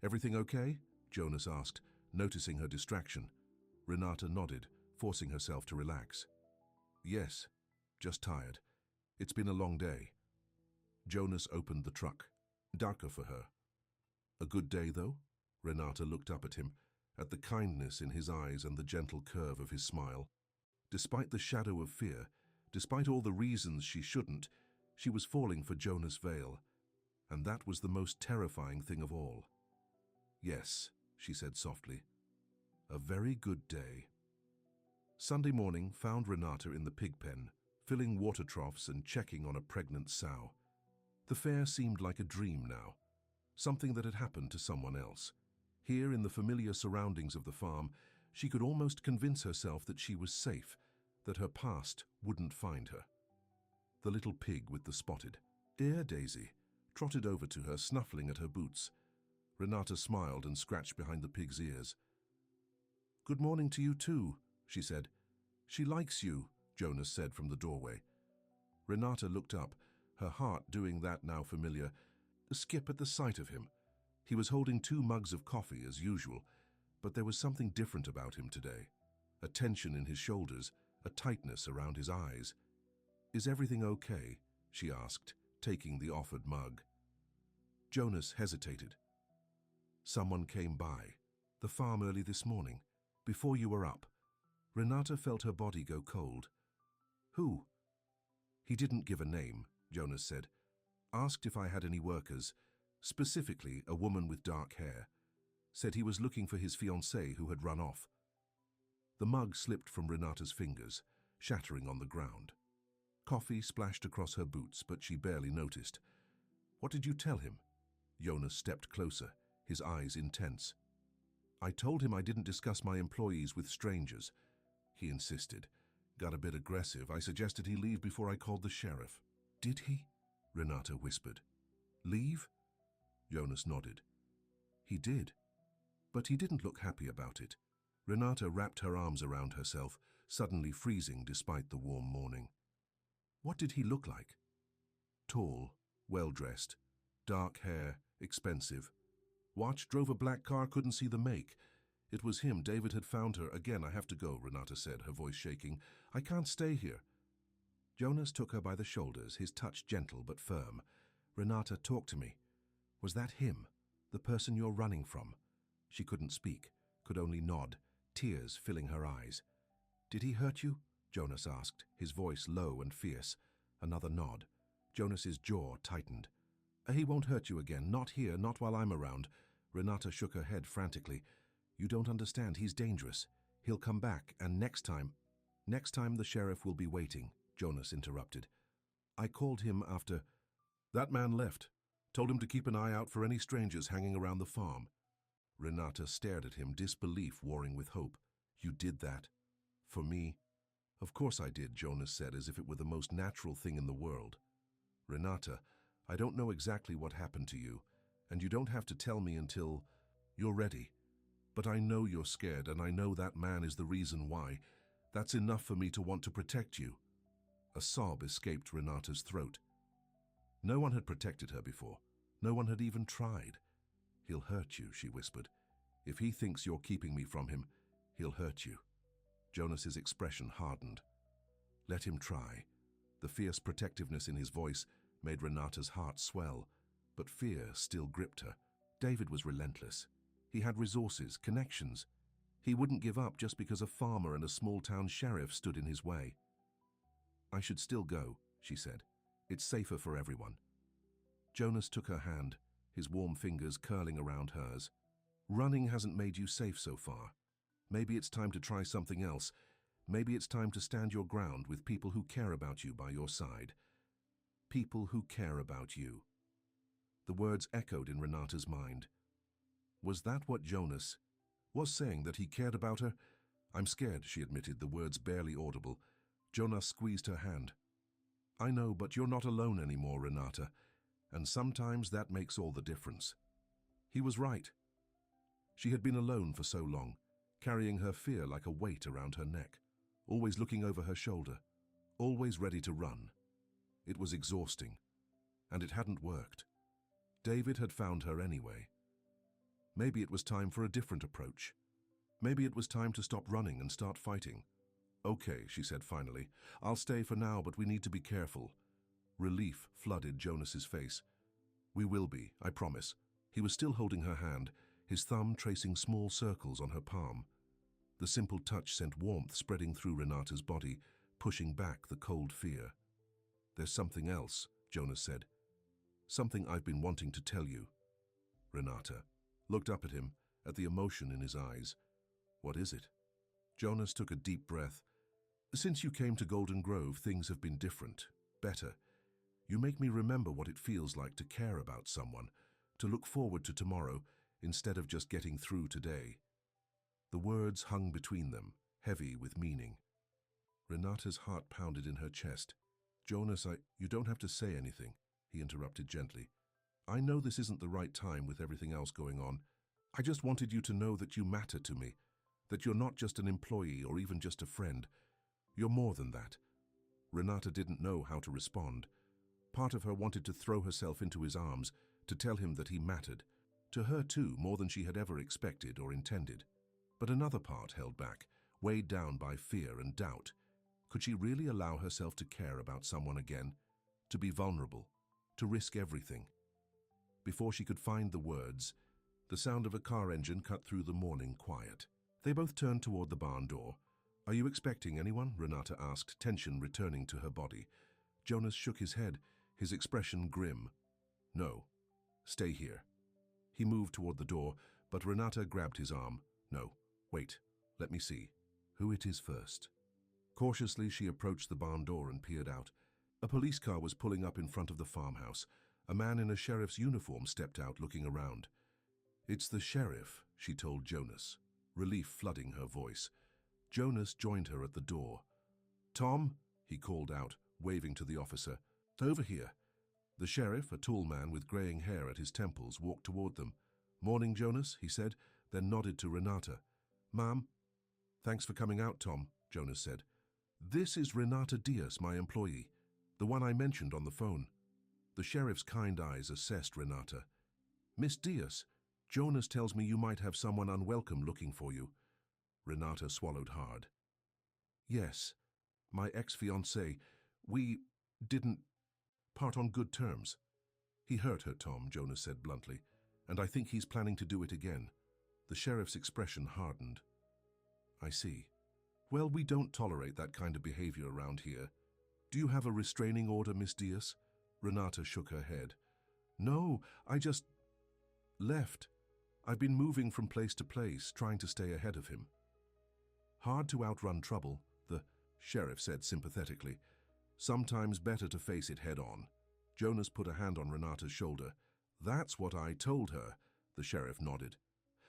"Everything okay?" Jonas asked, noticing her distraction. Renata nodded, forcing herself to relax. "Yes, just tired. It's been a long day." Jonas opened the truck. Darker for her. "A good day, though?" Renata looked up at him, at the kindness in his eyes and the gentle curve of his smile. Despite the shadow of fear, despite all the reasons she shouldn't, she was falling for Jonas Vale, and that was the most terrifying thing of all. "Yes," she said softly. "A very good day." Sunday morning found Renata in the pig pen, filling water troughs and checking on a pregnant sow. The fair seemed like a dream now, something that had happened to someone else. Here in the familiar surroundings of the farm, she could almost convince herself that she was safe, that her past wouldn't find her. The little pig with the spotted, "Dear Daisy," trotted over to her, snuffling at her boots. Renata smiled and scratched behind the pig's ears. "Good morning to you too," she said. "She likes you," Jonas said from the doorway. Renata looked up, her heart doing that now familiar, a skip at the sight of him. He was holding 2 mugs of coffee as usual, but there was something different about him today. A tension in his shoulders, a tightness around his eyes. "Is everything okay?" she asked, taking the offered mug. Jonas hesitated. "Someone came by the farm early this morning, before you were up." Renata felt her body go cold. "Who?" "He didn't give a name," Jonas said. "Asked if I had any workers, specifically a woman with dark hair. Said he was looking for his fiancée who had run off." The mug slipped from Renata's fingers, shattering on the ground. Coffee splashed across her boots, but she barely noticed. "What did you tell him?" Jonas stepped closer, his eyes intense. "I told him I didn't discuss my employees with strangers." He insisted. Got a bit aggressive. I suggested he leave before I called the sheriff. "Did he?" Renata whispered. "Leave?" Jonas nodded. "He did. But he didn't look happy about it." Renata wrapped her arms around herself, suddenly freezing despite the warm morning. "What did he look like?" "Tall, well-dressed, dark hair, expensive. Watch, drove a black car, couldn't see the make. It was him. David had found her. Again, I have to go," Renata said, her voice shaking. "I can't stay here." Jonas took her by the shoulders, his touch gentle but firm. "Renata, talk to me. Was that him? The person you're running from?" She couldn't speak, could only nod, tears filling her eyes. "Did he hurt you?" Jonas asked, his voice low and fierce. Another nod. Jonas's jaw tightened. "He won't hurt you again. Not here, not while I'm around." Renata shook her head frantically. "You don't understand. He's dangerous. He'll come back, and next time the sheriff will be waiting," Jonas interrupted. "I called him after—" "That man left. Told him to keep an eye out for any strangers hanging around the farm." Renata stared at him, disbelief warring with hope. "You did that? For me?" "Of course I did," Jonas said, as if it were the most natural thing in the world. "Renata, I don't know exactly what happened to you, and you don't have to tell me until you're ready. But I know you're scared, and I know that man is the reason why. That's enough for me to want to protect you." A sob escaped Renata's throat. No one had protected her before. No one had even tried. "He'll hurt you," she whispered. "If he thinks you're keeping me from him, he'll hurt you." Jonas's expression hardened. "Let him try." The fierce protectiveness in his voice made Renata's heart swell, but fear still gripped her. David was relentless. He had resources, connections. He wouldn't give up just because a farmer and a small-town sheriff stood in his way. "I should still go," she said. "It's safer for everyone." Jonas took her hand, his warm fingers curling around hers. "Running hasn't made you safe so far. Maybe it's time to try something else. Maybe it's time to stand your ground with people who care about you by your side. People who care about you. The words echoed in Renata's mind. Was that what Jonas was saying, that he cared about her? I'm scared, she admitted, the words barely audible. Jonas squeezed her hand. I know, but you're not alone anymore, Renata, and sometimes that makes all the difference. He was right. She had been alone for so long, carrying her fear like a weight around her neck, always looking over her shoulder, always ready to run. It was exhausting, and it hadn't worked. David had found her anyway. Maybe it was time for a different approach. Maybe it was time to stop running and start fighting. Okay, she said finally. I'll stay for now, but we need to be careful. Relief flooded Jonas's face. We will be, I promise. He was still holding her hand, his thumb tracing small circles on her palm. The simple touch sent warmth spreading through Renata's body, pushing back the cold fear. There's something else, Jonas said. Something I've been wanting to tell you. Renata looked up at him, at the emotion in his eyes. What is it? Jonas took a deep breath. Since you came to Golden Grove, things have been different, better. You make me remember what it feels like to care about someone, to look forward to tomorrow instead of just getting through today. The words hung between them, heavy with meaning. Renata's heart pounded in her chest. Jonas, you don't have to say anything, he interrupted gently. I know this isn't the right time with everything else going on. I just wanted you to know that you matter to me, that you're not just an employee or even just a friend. You're more than that. Renata didn't know how to respond. Part of her wanted to throw herself into his arms, to tell him that he mattered. To her too, more than she had ever expected or intended. But another part held back, weighed down by fear and doubt. Could she really allow herself to care about someone again? To be vulnerable? To risk everything? Before she could find the words, the sound of a car engine cut through the morning quiet. They both turned toward the barn door. Are you expecting anyone? Renata asked, tension returning to her body. Jonas shook his head, his expression grim. No. Stay here. He moved toward the door, but Renata grabbed his arm. No. Wait. Let me see. Who it is first. Cautiously, she approached the barn door and peered out. A police car was pulling up in front of the farmhouse. A man in a sheriff's uniform stepped out, looking around. It's the sheriff, she told Jonas, relief flooding her voice. Jonas joined her at the door. Tom, he called out, waving to the officer. Over here. The sheriff, a tall man with graying hair at his temples, walked toward them. Morning, Jonas, he said, then nodded to Renata. Ma'am? Thanks for coming out, Tom, Jonas said. This is Renata Diaz, my employee, the one I mentioned on the phone. The sheriff's kind eyes assessed Renata. Miss Diaz, Jonas tells me you might have someone unwelcome looking for you. Renata swallowed hard. Yes, my ex-fiancé. We didn't part on good terms. He hurt her, Tom, Jonas said bluntly, and I think he's planning to do it again. The sheriff's expression hardened. I see. Well, we don't tolerate that kind of behavior around here. Do you have a restraining order, Miss Diaz? Renata shook her head. No, I just left. I've been moving from place to place, trying to stay ahead of him. Hard to outrun trouble, the sheriff said sympathetically. Sometimes better to face it head on. Jonas put a hand on Renata's shoulder. That's what I told her, the sheriff nodded.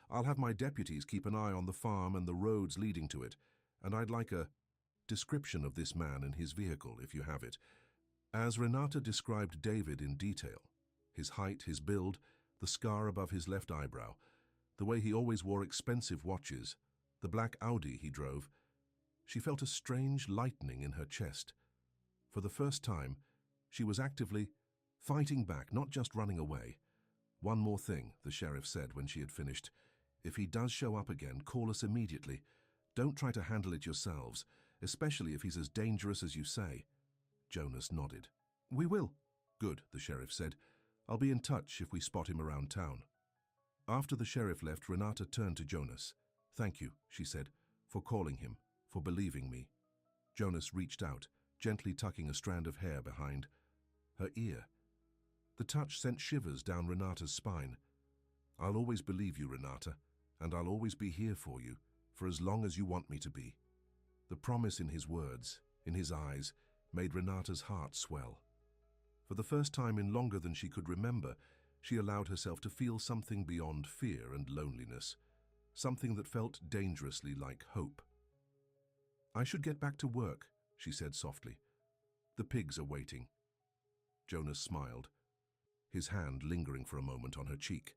I'll have my deputies keep an eye on the farm and the roads leading to it, and I'd like a description of this man and his vehicle, if you have it. As Renata described David in detail, his height, his build, the scar above his left eyebrow, the way he always wore expensive watches, the black Audi he drove, she felt a strange lightening in her chest. For the first time, she was actively fighting back, not just running away. One more thing, the sheriff said when she had finished. If he does show up again, call us immediately. Don't try to handle it yourselves, especially if he's as dangerous as you say. Jonas nodded. We will. Good, the sheriff said. I'll be in touch if we spot him around town. After the sheriff left, Renata turned to Jonas. Thank you, she said, for calling him, for believing me. Jonas reached out, gently tucking a strand of hair behind her ear. The touch sent shivers down Renata's spine. I'll always believe you, Renata, and I'll always be here for you, for as long as you want me to be. The promise in his words, in his eyes, made Renata's heart swell. For the first time in longer than she could remember, she allowed herself to feel something beyond fear and loneliness, something that felt dangerously like hope. "I should get back to work," she said softly. "The pigs are waiting." Jonas smiled, his hand lingering for a moment on her cheek.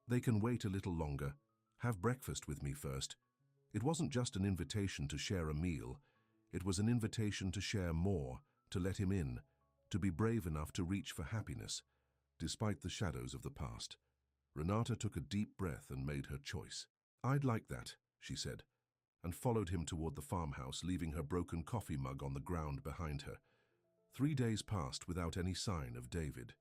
"They can wait a little longer. Have breakfast with me first." It wasn't just an invitation to share a meal. It was an invitation to share more, to let him in, to be brave enough to reach for happiness, despite the shadows of the past. Renata took a deep breath and made her choice. "I'd like that," she said, and followed him toward the farmhouse, leaving her broken coffee mug on the ground behind her. 3 days passed without any sign of David.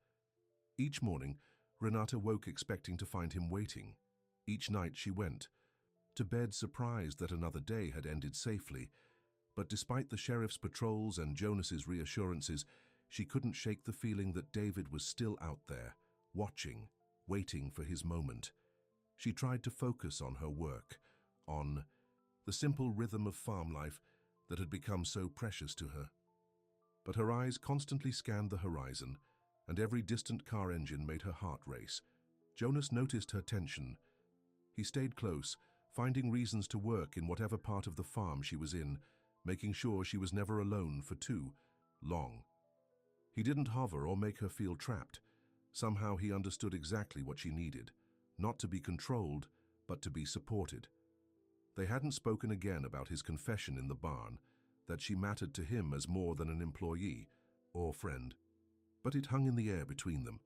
Each morning, Renata woke expecting to find him waiting. Each night she went to bed surprised that another day had ended safely, but despite the sheriff's patrols and Jonas's reassurances, she couldn't shake the feeling that David was still out there, watching, waiting for his moment. She tried to focus on her work, on the simple rhythm of farm life that had become so precious to her. But her eyes constantly scanned the horizon, and every distant car engine made her heart race. Jonas noticed her tension. He stayed close, finding reasons to work in whatever part of the farm she was in, making sure she was never alone for too long. He didn't hover or make her feel trapped. Somehow he understood exactly what she needed, not to be controlled, but to be supported. They hadn't spoken again about his confession in the barn, that she mattered to him as more than an employee or friend. But it hung in the air between them,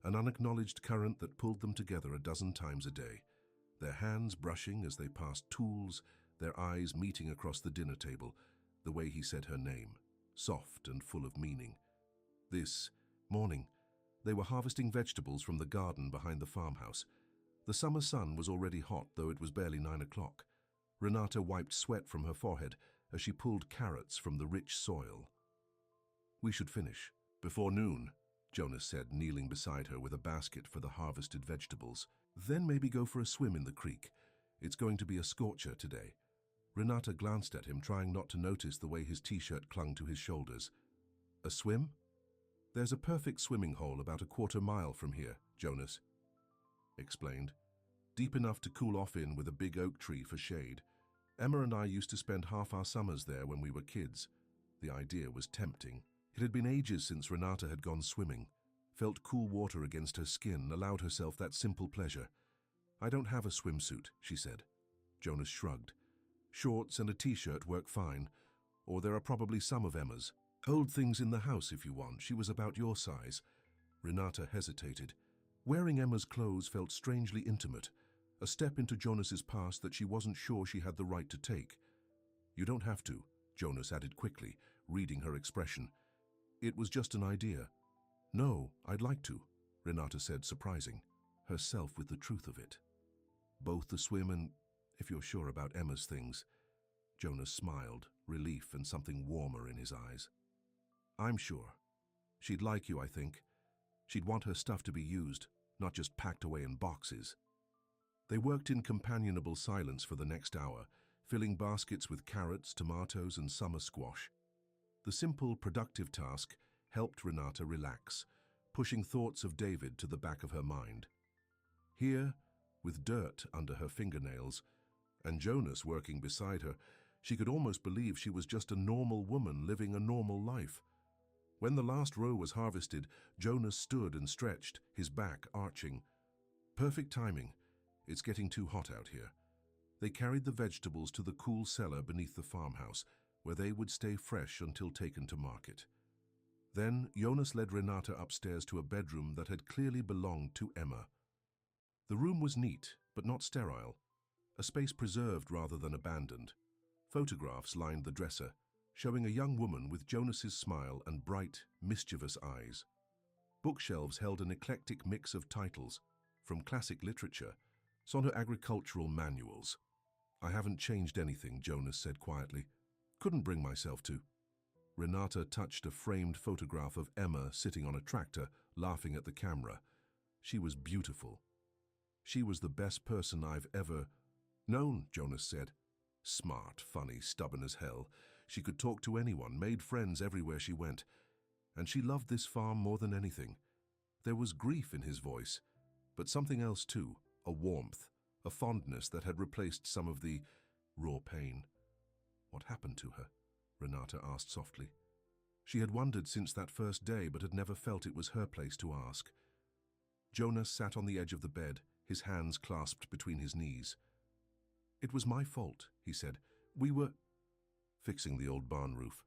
an unacknowledged current that pulled them together a dozen times a day, their hands brushing as they passed tools, their eyes meeting across the dinner table, the way he said her name, soft and full of meaning. This morning, they were harvesting vegetables from the garden behind the farmhouse. The summer sun was already hot, though it was barely 9 o'clock. Renata wiped sweat from her forehead as she pulled carrots from the rich soil. "We should finish before noon," Jonas said, kneeling beside her with a basket for the harvested vegetables. "Then maybe go for a swim in the creek. It's going to be a scorcher today." Renata glanced at him, trying not to notice the way his t-shirt clung to his shoulders. "A swim?" "There's a perfect swimming hole about a 1/4 mile from here," Jonas explained. "Deep enough to cool off in with a big oak tree for shade. Emma and I used to spend half our summers there when we were kids." The idea was tempting. It had been ages since Renata had gone swimming, felt cool water against her skin, allowed herself that simple pleasure. "I don't have a swimsuit," she said. Jonas shrugged. "Shorts and a t-shirt work fine, or there are probably some of Emma's. Old things in the house if you want. She was about your size." Renata hesitated. Wearing Emma's clothes felt strangely intimate, a step into Jonas's past that she wasn't sure she had the right to take. "You don't have to," Jonas added quickly, reading her expression. "It was just an idea." "No, I'd like to," Renata said, surprising herself with the truth of it. "Both the swim and, if you're sure about Emma's things." Jonas smiled, relief and something warmer in his eyes. "I'm sure. She'd like you, I think. She'd want her stuff to be used, not just packed away in boxes." They worked in companionable silence for the next hour, filling baskets with carrots, tomatoes, and summer squash. The simple, productive task helped Renata relax, pushing thoughts of David to the back of her mind. Here, with dirt under her fingernails, and Jonas working beside her, she could almost believe she was just a normal woman living a normal life. When the last row was harvested, Jonas stood and stretched, his back arching. "Perfect timing. It's getting too hot out here." They carried the vegetables to the cool cellar beneath the farmhouse, where they would stay fresh until taken to market. Then Jonas led Renata upstairs to a bedroom that had clearly belonged to Emma. The room was neat, but not sterile, a space preserved rather than abandoned. Photographs lined the dresser, showing a young woman with Jonas's smile and bright, mischievous eyes. Bookshelves held an eclectic mix of titles, from classic literature to agricultural manuals. "I haven't changed anything," Jonas said quietly. "Couldn't bring myself to." Renata touched a framed photograph of Emma sitting on a tractor, laughing at the camera. She was beautiful. "She was the best person I've ever known," Jonas said. Smart, funny, stubborn as hell. She could talk to anyone, made friends everywhere she went. And she loved this farm more than anything. There was grief in his voice, but something else too, a warmth, a fondness that had replaced some of the raw pain. What happened to her? Renata asked softly. She had wondered since that first day, but had never felt it was her place to ask. Jonas sat on the edge of the bed, his hands clasped between his knees. "It was my fault," he said. "We were fixing the old barn roof.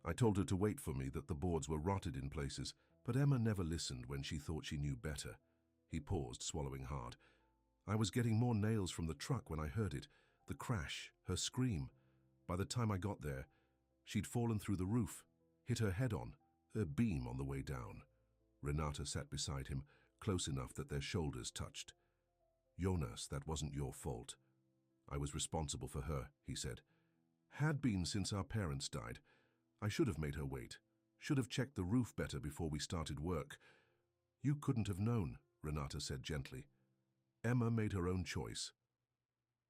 I told her to wait for me, that the boards were rotted in places, but Emma never listened when she thought she knew better." He paused, swallowing hard. "I was getting more nails from the truck when I heard it. The crash, her scream. By the time I got there, she'd fallen through the roof, hit her head on a beam on the way down." Renata sat beside him, close enough that their shoulders touched. "Jonas, that wasn't your fault. I was responsible for her," he said. "Had been since our parents died. I should have made her wait. Should have checked the roof better before we started work." "You couldn't have known," Renata said gently. "Emma made her own choice."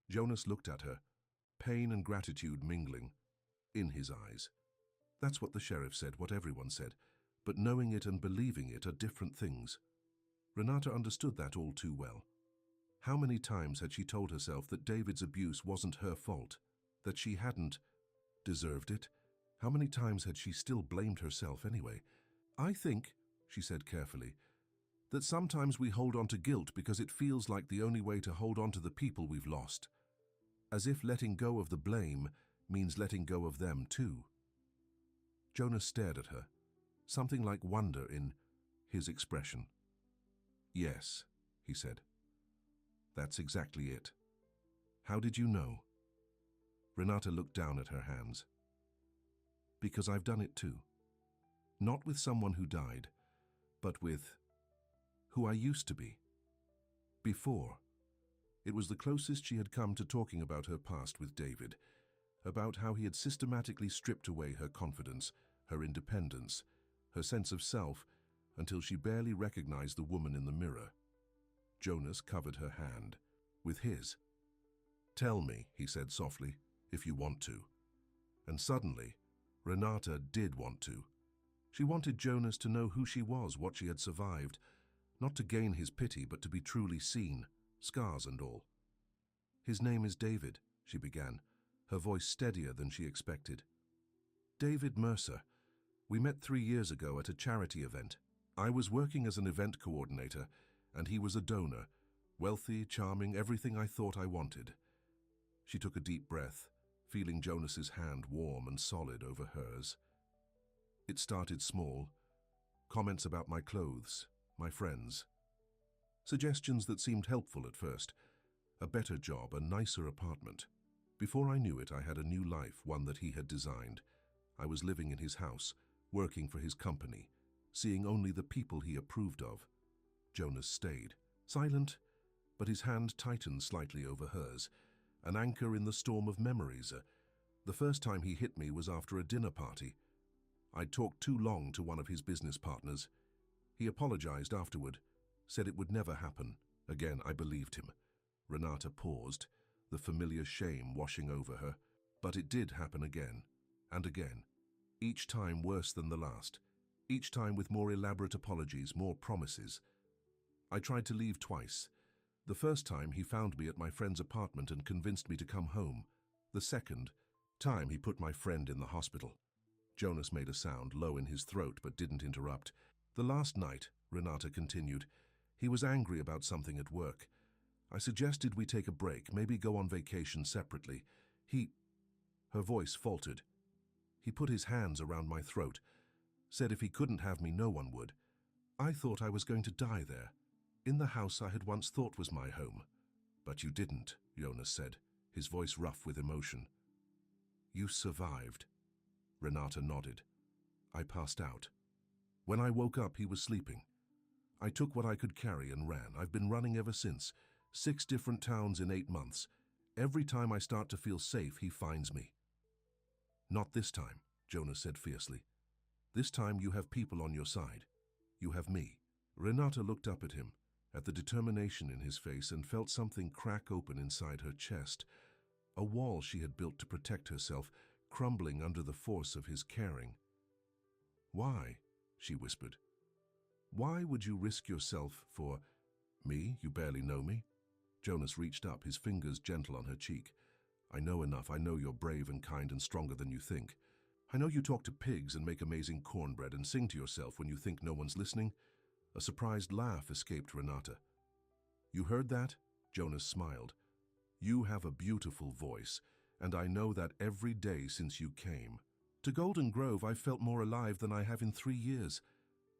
Jonas looked at her, pain and gratitude mingling in his eyes. That's what the sheriff said, what everyone said, but knowing it and believing it are different things. Renata understood that all too well. How many times had she told herself that David's abuse wasn't her fault, that she hadn't deserved it? How many times had she still blamed herself anyway? "I think," she said carefully, "that sometimes we hold on to guilt because it feels like the only way to hold on to the people we've lost. As if letting go of the blame means letting go of them too." Jonas stared at her, something like wonder in his expression. "Yes," he said. "That's exactly it. How did you know?" Renata looked down at her hands. "Because I've done it too. Not with someone who died, but with who I used to be. Before." It was the closest she had come to talking about her past with David, about how he had systematically stripped away her confidence, her independence, her sense of self, until she barely recognized the woman in the mirror. Jonas covered her hand with his. "Tell me," he said softly, "if you want to." And suddenly, Renata did want to. She wanted Jonas to know who she was, what she had survived, not to gain his pity, but to be truly seen, scars and all. "His name is David," she began, her voice steadier than she expected. "David Mercer. We met 3 years ago at a charity event. I was working as an event coordinator, and he was a donor, wealthy, charming, everything I thought I wanted." She took a deep breath, feeling Jonas's hand warm and solid over hers. "It started small. Comments about my clothes, my friends. Suggestions that seemed helpful at first. A better job, a nicer apartment. Before I knew it, I had a new life, one that he had designed. I was living in his house, working for his company, seeing only the people he approved of." Jonas stayed, silent, but his hand tightened slightly over hers, an anchor in the storm of memories. The first time he hit me was after a dinner party. I'd talked too long to one of his business partners. He apologized afterward, said it would never happen. Again, I believed him. Renata paused, the familiar shame washing over her. But it did happen again, and again. Each time worse than the last. Each time with more elaborate apologies, more promises. I tried to leave twice. The first time he found me at my friend's apartment and convinced me to come home. The second time he put my friend in the hospital. Jonas made a sound, low in his throat, but didn't interrupt. "The last night," Renata continued, "he was angry about something at work. I suggested we take a break, maybe go on vacation separately. Her voice faltered. "He put his hands around my throat, said if he couldn't have me, no one would. I thought I was going to die there, in the house I had once thought was my home." "But you didn't," Jonas said, his voice rough with emotion. "You survived." Renata nodded. "I passed out. When I woke up, he was sleeping. I took what I could carry and ran. I've been running ever since. 6 different towns in 8 months. Every time I start to feel safe, he finds me." "Not this time," Jonas said fiercely. "This time you have people on your side. You have me." Renata looked up at him, at the determination in his face, and felt something crack open inside her chest. a wall she had built to protect herself, crumbling under the force of his caring. "Why?" she whispered. "Why would you risk yourself for me? You barely know me." Jonas reached up, his fingers gentle on her cheek. "I know enough. I know you're brave and kind and stronger than you think. I know you talk to pigs and make amazing cornbread and sing to yourself when you think no one's listening." A surprised laugh escaped Renata. "You heard that?" Jonas smiled. "You have a beautiful voice, and I know that every day since you came. To Golden Grove, I've felt more alive than I have in 3 years."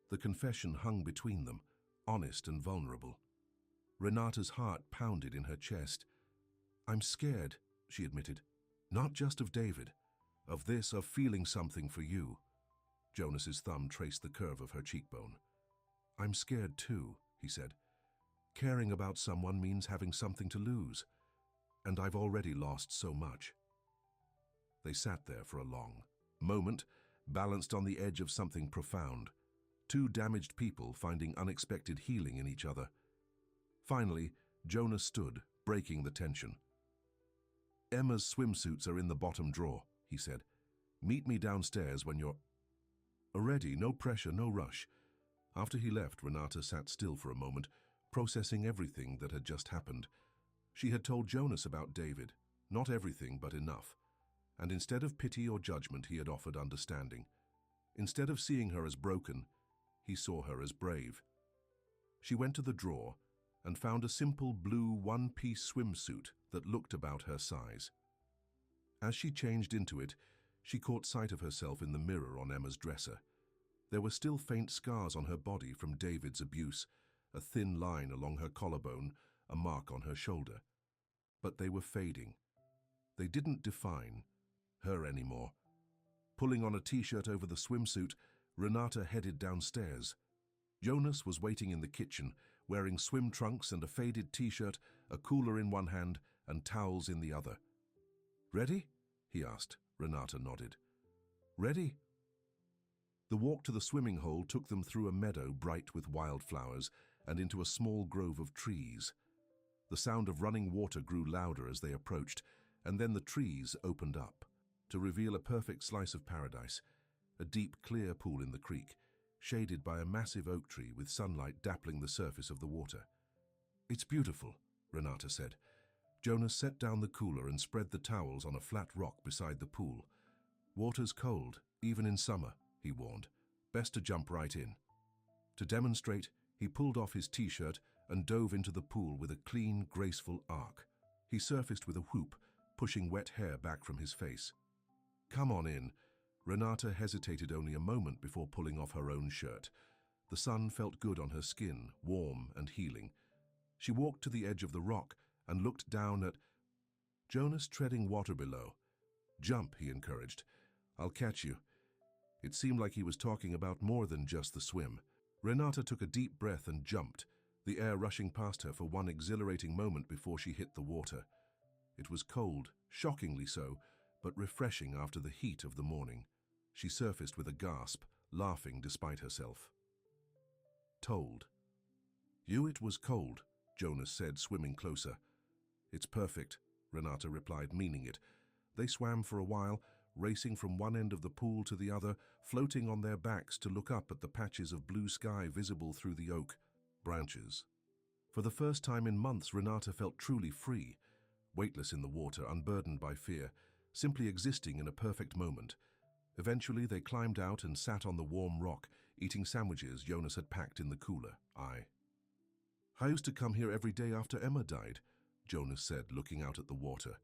The confession hung between them, honest and vulnerable. Renata's heart pounded in her chest. "I'm scared," she admitted. "Not just of David. Of this, of feeling something for you." Jonas's thumb traced the curve of her cheekbone. "I'm scared too," he said. "Caring about someone means having something to lose. And I've already lost so much." They sat there for a long moment, balanced on the edge of something profound. Two damaged people finding unexpected healing in each other. Finally, Jonas stood, breaking the tension. "Emma's swimsuits are in the bottom drawer," he said. "Meet me downstairs when you're ready. No pressure, no rush." After he left, Renata sat still for a moment, processing everything that had just happened. She had told Jonas about David, not everything, but enough. And instead of pity or judgment, he had offered understanding. Instead of seeing her as broken, he saw her as brave. She went to the drawer and found a simple blue one-piece swimsuit that looked about her size. As she changed into it, she caught sight of herself in the mirror on Emma's dresser. There were still faint scars on her body from David's abuse, a thin line along her collarbone, a mark on her shoulder. But they were fading. They didn't define her anymore. Pulling on a t-shirt over the swimsuit, Renata headed downstairs. Jonas was waiting in the kitchen, wearing swim trunks and a faded t-shirt, a cooler in one hand and towels in the other. "Ready?" he asked. Renata nodded. "Ready?" The walk to the swimming hole took them through a meadow bright with wildflowers and into a small grove of trees. The sound of running water grew louder as they approached, and then the trees opened up to reveal a perfect slice of paradise, a deep, clear pool in the creek, shaded by a massive oak tree with sunlight dappling the surface of the water. "It's beautiful," Renata said. Jonas set down the cooler and spread the towels on a flat rock beside the pool. "Water's cold, even in summer," he warned. "Best to jump right in." To demonstrate, he pulled off his t-shirt and dove into the pool with a clean, graceful arc. He surfaced with a whoop, pushing wet hair back from his face. "Come on in." Renata hesitated only a moment before pulling off her own shirt. The sun felt good on her skin, warm and healing. She walked to the edge of the rock and looked down at Jonas treading water below. "Jump," he encouraged. "I'll catch you." It seemed like he was talking about more than just the swim. Renata took a deep breath and jumped, the air rushing past her for one exhilarating moment before she hit the water. It was cold, shockingly so, but refreshing after the heat of the morning. She surfaced with a gasp, laughing despite herself. "Told." "You, it was cold," Jonas said, swimming closer. "It's perfect," Renata replied, meaning it. They swam for a while, racing from one end of the pool to the other, floating on their backs to look up at the patches of blue sky visible through the oak branches. For the first time in months, Renata felt truly free, weightless in the water, unburdened by fear, simply existing in a perfect moment. Eventually, they climbed out and sat on the warm rock, eating sandwiches Jonas had packed in the cooler. I used to come here every day after Emma died," Jonas said, looking out at the water.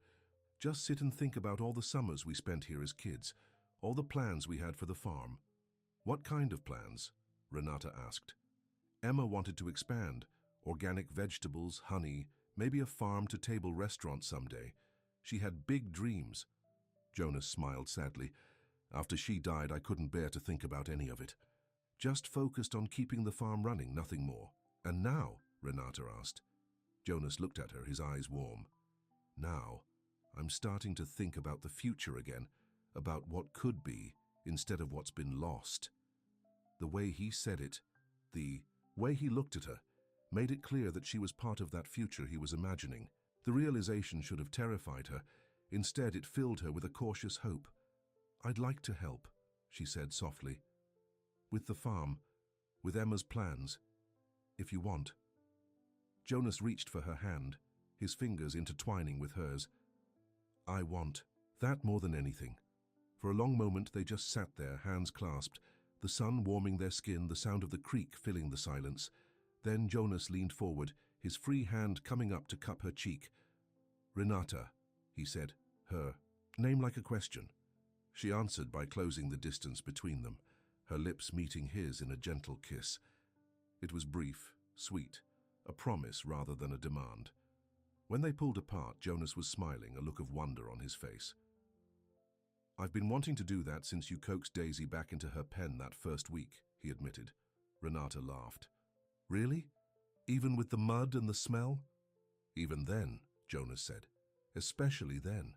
"Just sit and think about all the summers we spent here as kids, all the plans we had for the farm." "What kind of plans?" Renata asked. "Emma wanted to expand, organic vegetables, honey, maybe a farm-to-table restaurant someday. She had big dreams." Jonas smiled sadly. "After she died, I couldn't bear to think about any of it. Just focused on keeping the farm running, nothing more." "And now?" Renata asked. Jonas looked at her, his eyes warm. "Now, I'm starting to think about the future again, about what could be instead of what's been lost." The way he said it, the way he looked at her, made it clear that she was part of that future he was imagining. The realization should have terrified her. Instead, it filled her with a cautious hope. "I'd like to help," she said softly. "With the farm, with Emma's plans, if you want." Jonas reached for her hand, his fingers intertwining with hers. "I want that more than anything." For a long moment they just sat there, hands clasped, the sun warming their skin, the sound of the creek filling the silence. Then Jonas leaned forward, his free hand coming up to cup her cheek. "Renata," he said, her name like a question. She answered by closing the distance between them, her lips meeting his in a gentle kiss. It was brief, sweet, a promise rather than a demand. When they pulled apart, Jonas was smiling, a look of wonder on his face. "I've been wanting to do that since you coaxed Daisy back into her pen that first week," he admitted. Renata laughed. "Really? Even with the mud and the smell?" "Even then," Jonas said. "Especially then.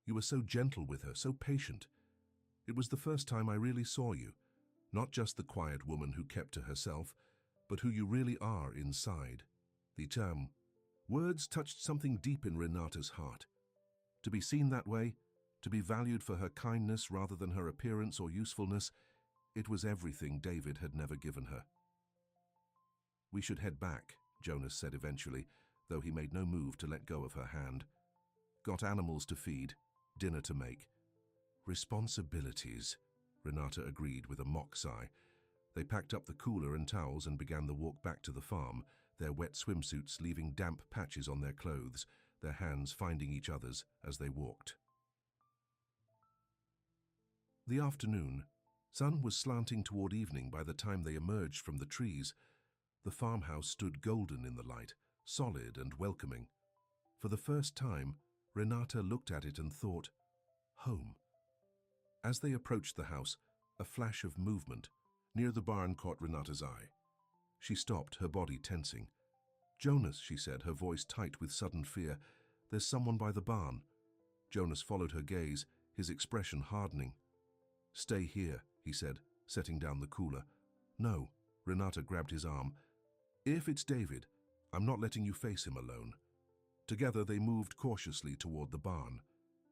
You were so gentle with her, so patient. It was the first time I really saw you, not just the quiet woman who kept to herself, but who you really are inside." The words touched something deep in Renata's heart. To be seen that way, to be valued for her kindness rather than her appearance or usefulness, it was everything David had never given her. "We should head back," Jonas said eventually, though he made no move to let go of her hand. "Got animals to feed, dinner to make." "Responsibilities," Renata agreed with a mock sigh. They packed up the cooler and towels and began the walk back to the farm, their wet swimsuits leaving damp patches on their clothes, their hands finding each other's as they walked. The afternoon, sun was slanting toward evening by the time they emerged from the trees. The farmhouse stood golden in the light, solid and welcoming. For the first time, Renata looked at it and thought, home. As they approached the house, a flash of movement near the barn caught Renata's eye. She stopped, her body tensing. "Jonas," she said, her voice tight with sudden fear, "there's someone by the barn." Jonas followed her gaze, his expression hardening. "Stay here," he said, setting down the cooler. "No," Renata grabbed his arm. "If it's David, I'm not letting you face him alone." Together they moved cautiously toward the barn.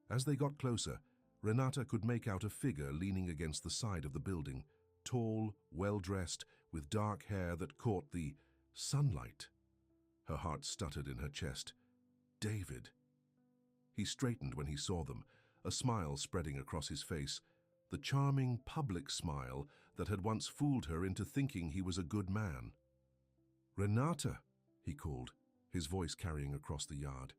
As they got closer, Renata could make out a figure leaning against the side of the building, tall, well-dressed, with dark hair that caught the sunlight. Her heart stuttered in her chest. David. He straightened when he saw them, a smile spreading across his face, the charming public smile that had once fooled her into thinking he was a good man. "Renata," he called, his voice carrying across the yard.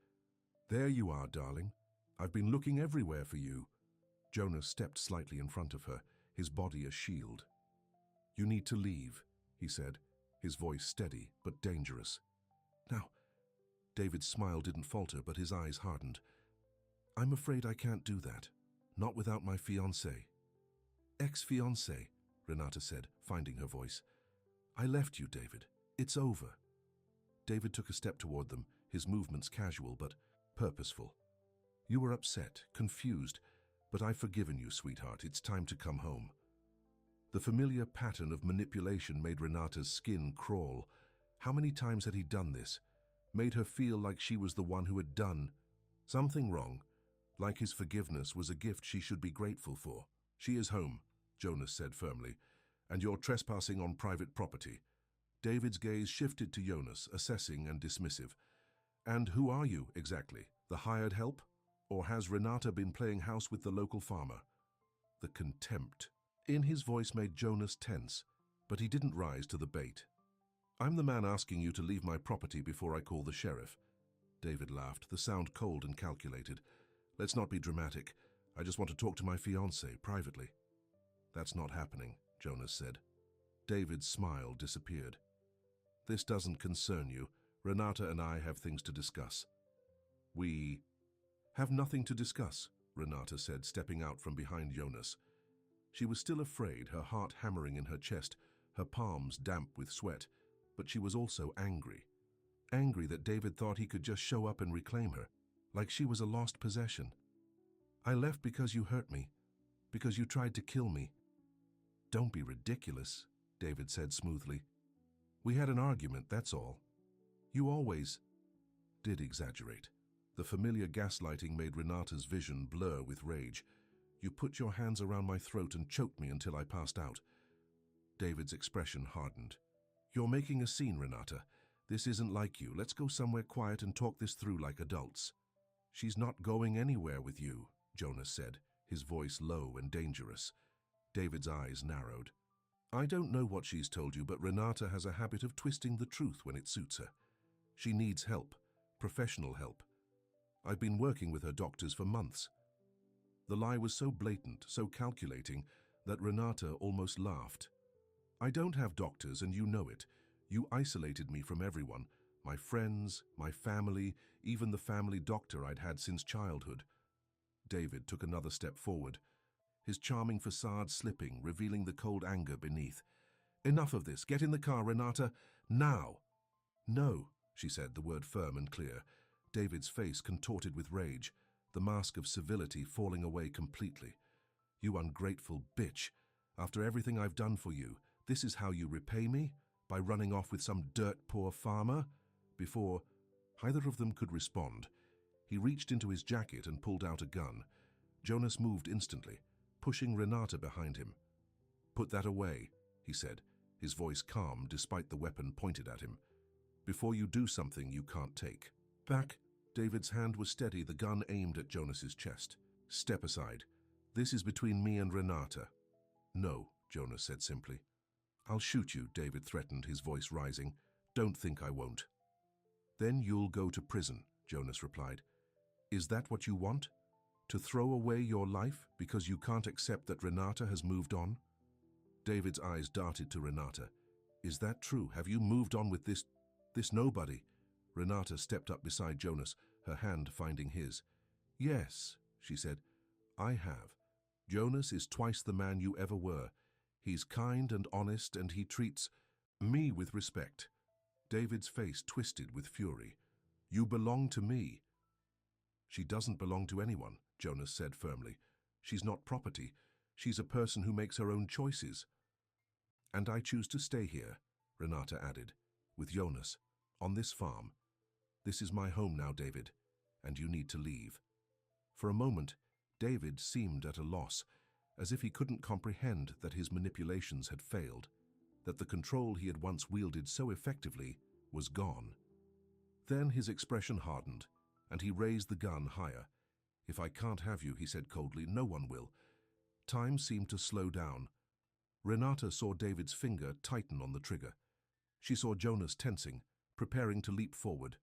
"There you are, darling. I've been looking everywhere for you." Jonas stepped slightly in front of her, his body a shield. "You need to leave," he said, his voice steady but dangerous. "Now," David's smile didn't falter, but his eyes hardened. "I'm afraid I can't do that. Not without my fiancé." "Ex-fiancé," Renata said, finding her voice. "I left you, David. It's over." David took a step toward them, his movements casual but purposeful. "You were upset, confused, but I've forgiven you, sweetheart. It's time to come home." The familiar pattern of manipulation made Renata's skin crawl. How many times had he done this? Made her feel like she was the one who had done something wrong, like his forgiveness was a gift she should be grateful for. "She is home," Jonas said firmly, "and you're trespassing on private property." David's gaze shifted to Jonas, assessing and dismissive. "And who are you, exactly? The hired help? Or has Renata been playing house with the local farmer?" The contempt in his voice made Jonas tense, but he didn't rise to the bait. "I'm the man asking you to leave my property before I call the sheriff." David laughed, the sound cold and calculated. "Let's not be dramatic. I just want to talk to my fiancée privately." "That's not happening," Jonas said. David's smile disappeared. "This doesn't concern you. Renata and I have things to discuss." "We have nothing to discuss," Renata said, stepping out from behind Jonas. She was still afraid, her heart hammering in her chest, her palms damp with sweat, but she was also angry. Angry that David thought he could just show up and reclaim her, like she was a lost possession. "I left because you hurt me, because you tried to kill me." "Don't be ridiculous," David said smoothly. "We had an argument, that's all. You always did exaggerate." The familiar gaslighting made Renata's vision blur with rage. "You put your hands around my throat and choked me until I passed out." David's expression hardened. "You're making a scene, Renata. This isn't like you. Let's go somewhere quiet and talk this through like adults." "She's not going anywhere with you," Jonas said, his voice low and dangerous. David's eyes narrowed. "I don't know what she's told you, but Renata has a habit of twisting the truth when it suits her. She needs help, professional help. I've been working with her doctors for months." The lie was so blatant, so calculating, that Renata almost laughed. "I don't have doctors, and you know it. You isolated me from everyone, my friends, my family, even the family doctor I'd had since childhood." David took another step forward, his charming facade slipping, revealing the cold anger beneath. "Enough of this. Get in the car, Renata. Now." "No," she said, the word firm and clear. David's face contorted with rage, the mask of civility falling away completely. "You ungrateful bitch. After everything I've done for you, this is how you repay me? By running off with some dirt-poor farmer?" Before either of them could respond, he reached into his jacket and pulled out a gun. Jonas moved instantly, pushing Renata behind him. "Put that away," he said, his voice calm despite the weapon pointed at him. "Before you do something you can't take." "Back." David's hand was steady, the gun aimed at Jonas's chest. "Step aside. This is between me and Renata." "No," Jonas said simply. "I'll shoot you," David threatened, his voice rising. "Don't think I won't." "Then you'll go to prison," Jonas replied. "Is that what you want? To throw away your life because you can't accept that Renata has moved on?" David's eyes darted to Renata. "Is that true? Have you moved on with this nobody?" Renata stepped up beside Jonas, her hand finding his. "Yes," she said, "I have. Jonas is twice the man you ever were. He's kind and honest, and he treats me with respect." David's face twisted with fury. "You belong to me." "She doesn't belong to anyone," Jonas said firmly. "She's not property. She's a person who makes her own choices." "And I choose to stay here," Renata added, "with Jonas, on this farm. This is my home now, David, and you need to leave." For a moment, David seemed at a loss, as if he couldn't comprehend that his manipulations had failed, that the control he had once wielded so effectively was gone. Then his expression hardened, and he raised the gun higher. "If I can't have you," he said coldly, "no one will." Time seemed to slow down. Renata saw David's finger tighten on the trigger. She saw Jonas tensing, preparing to leap forward.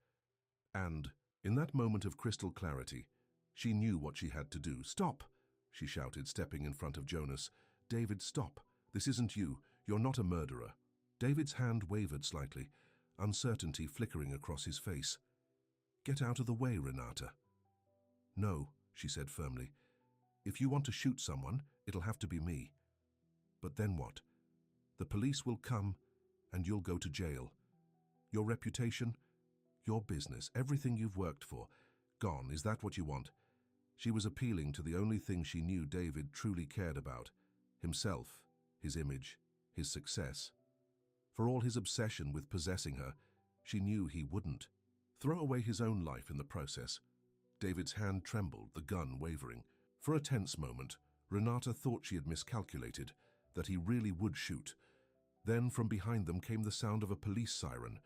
And, in that moment of crystal clarity, she knew what she had to do. "Stop!" she shouted, stepping in front of Jonas. "David, stop. This isn't you. You're not a murderer." David's hand wavered slightly, uncertainty flickering across his face. "Get out of the way, Renata." "No," she said firmly. "If you want to shoot someone, it'll have to be me." "But then what? The police will come, and you'll go to jail. Your reputation, your business, everything you've worked for, gone. Is that what you want?" She was appealing to the only thing she knew David truly cared about: himself, his image, his success. For all his obsession with possessing her, she knew he wouldn't throw away his own life in the process. David's hand trembled, the gun wavering. For a tense moment, Renata thought she had miscalculated, that he really would shoot. Then from behind them came the sound of a police siren.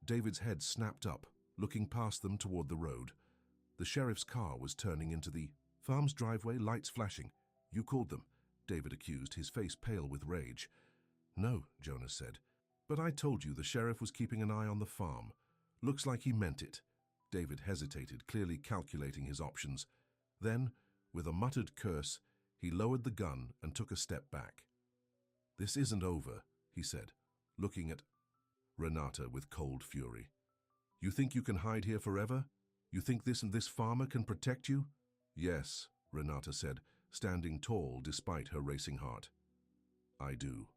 David's head snapped up, looking past them toward the road. The sheriff's car was turning into the farm's driveway, lights flashing. "You called them," David accused, his face pale with rage. "No," Jonas said. "But I told you the sheriff was keeping an eye on the farm. Looks like he meant it." David hesitated, clearly calculating his options. Then, with a muttered curse, he lowered the gun and took a step back. "This isn't over," he said, looking at Renata with cold fury. "You think you can hide here forever? You think this farmer can protect you?" "Yes," Renata said, standing tall despite her racing heart. "I do."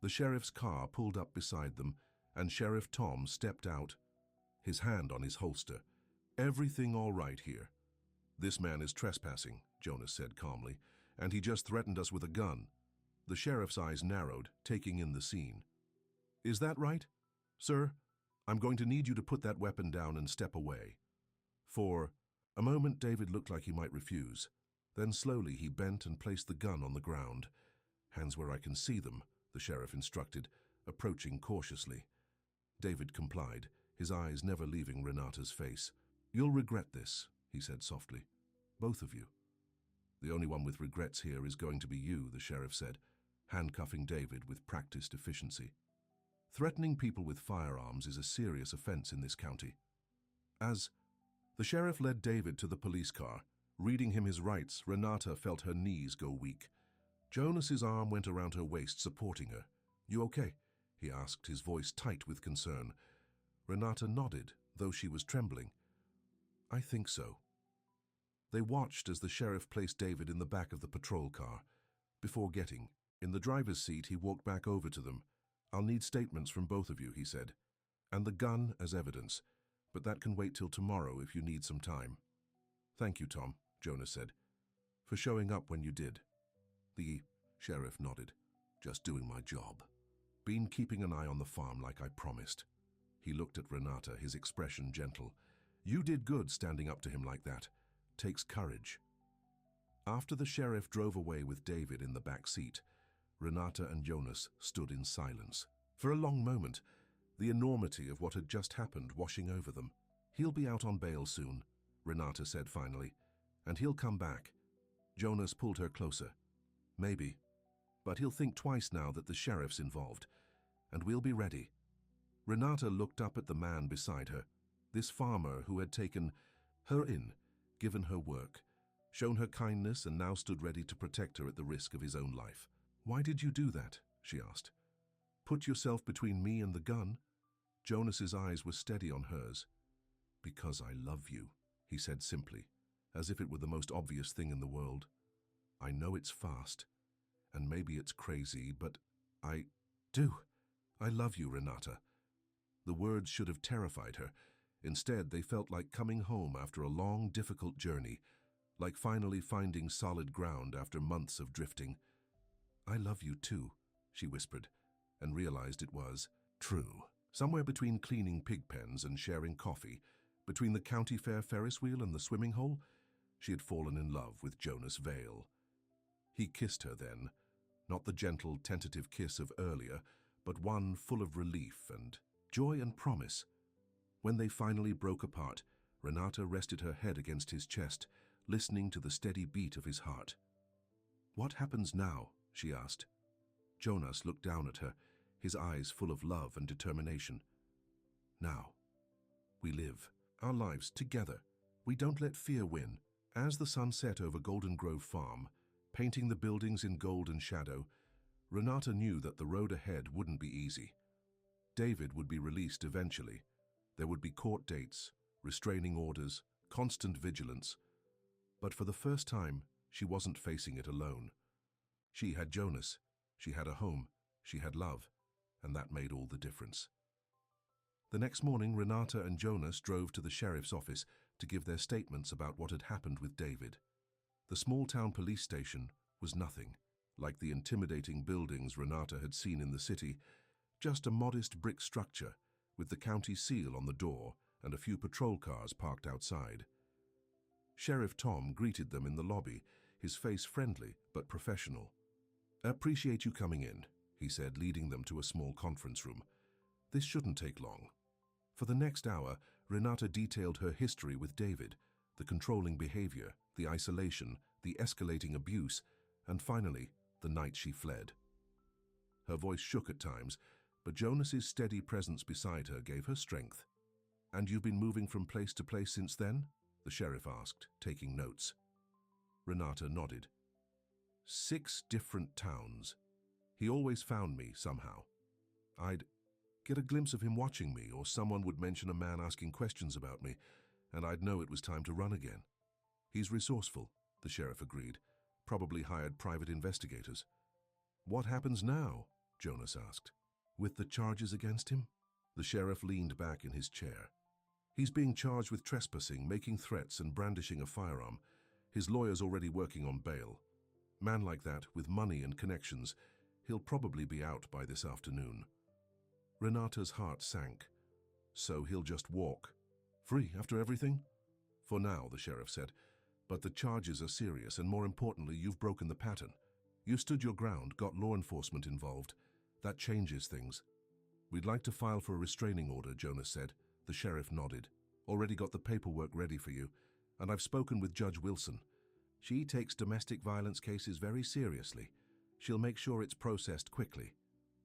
The sheriff's car pulled up beside them, and Sheriff Tom stepped out, his hand on his holster. "Everything all right here?" "This man is trespassing," Jonas said calmly, "and he just threatened us with a gun." The sheriff's eyes narrowed, taking in the scene. "Is that right? Sir, I'm going to need you to put that weapon down and step away." For A moment David looked like he might refuse. Then slowly he bent and placed the gun on the ground. "Hands where I can see them," the sheriff instructed, approaching cautiously. David complied, his eyes never leaving Renata's face. "You'll regret this," he said softly. "Both of you." "The only one with regrets here is going to be you," the sheriff said, handcuffing David with practiced efficiency. Threatening people with firearms is a serious offense in this county. As the sheriff led David to the police car, reading him his rights, Renata felt her knees go weak. Jonas's arm went around her waist, supporting her. "You okay?" he asked, his voice tight with concern. Renata nodded, though she was trembling. "I think so." They watched as the sheriff placed David in the back of the patrol car. Before getting in the driver's seat, he walked back over to them. "I'll need statements from both of you," he said, "and the gun as evidence, but that can wait till tomorrow if you need some time." "Thank you, Tom," Jonas said, "for showing up when you did." The sheriff nodded. "Just doing my job. Been keeping an eye on the farm like I promised." He looked at Renata, his expression gentle. "You did good standing up to him like that. Takes courage." After the sheriff drove away with David in the back seat, Renata and Jonas stood in silence. For a long moment, the enormity of what had just happened washing over them. "He'll be out on bail soon," Renata said finally, "and he'll come back." Jonas pulled her closer. "Maybe, but he'll think twice now that the sheriff's involved, and we'll be ready." Renata looked up at the man beside her, this farmer who had taken her in, given her work, shown her kindness, and now stood ready to protect her at the risk of his own life. "Why did you do that?" she asked. "Put yourself between me and the gun?" Jonas's eyes were steady on hers. "Because I love you," he said simply, as if it were the most obvious thing in the world. "I know it's fast, and maybe it's crazy, but I do. I love you, Renata." The words should have terrified her. Instead, they felt like coming home after a long, difficult journey, like finally finding solid ground after months of drifting. "I love you too," she whispered, and realized it was true. Somewhere between cleaning pig pens and sharing coffee, between the county fair Ferris wheel and the swimming hole, she had fallen in love with Jonas Vale. He kissed her then, not the gentle, tentative kiss of earlier, but one full of relief and joy and promise. When they finally broke apart, Renata rested her head against his chest, listening to the steady beat of his heart. "What happens now?" she asked. Jonas looked down at her, his eyes full of love and determination. "Now, we live our lives together. We don't let fear win." As the sun set over Golden Grove Farm, painting the buildings in gold and shadow, Renata knew that the road ahead wouldn't be easy. David would be released eventually. There would be court dates, restraining orders, constant vigilance. But for the first time, she wasn't facing it alone. She had Jonas, she had a home, she had love, and that made all the difference. The next morning, Renata and Jonas drove to the sheriff's office to give their statements about what had happened with David. The small-town police station was nothing like the intimidating buildings Renata had seen in the city, just a modest brick structure with the county seal on the door and a few patrol cars parked outside. Sheriff Tom greeted them in the lobby, his face friendly but professional. "Appreciate you coming in," he said, leading them to a small conference room. "This shouldn't take long." For the next hour, Renata detailed her history with David, the controlling behavior, the isolation, the escalating abuse, and finally, the night she fled. Her voice shook at times, but Jonas's steady presence beside her gave her strength. "And you've been moving from place to place since then?" the sheriff asked, taking notes. Renata nodded. 6 different towns. He always found me somehow. I'd get a glimpse of him watching me, or someone would mention a man asking questions about me, and I'd know it was time to run again. "He's resourceful," the sheriff agreed. "Probably hired private investigators." "What happens now?" Jonas asked. "With the charges against him?" The sheriff leaned back in his chair. "He's being charged with trespassing, making threats, and brandishing a firearm. His lawyer's already working on bail. Man like that, with money and connections, he'll probably be out by this afternoon." Renata's heart sank. "So he'll just walk? Free after everything?" For now, the sheriff said, but the charges are serious, and more importantly, you've broken the pattern. You stood your ground, got law enforcement involved. That changes things. We'd like to file for a restraining order, Jonas said. The sheriff nodded. Already got the paperwork ready for you, and I've spoken with Judge Wilson. She takes domestic violence cases very seriously. She'll make sure it's processed quickly.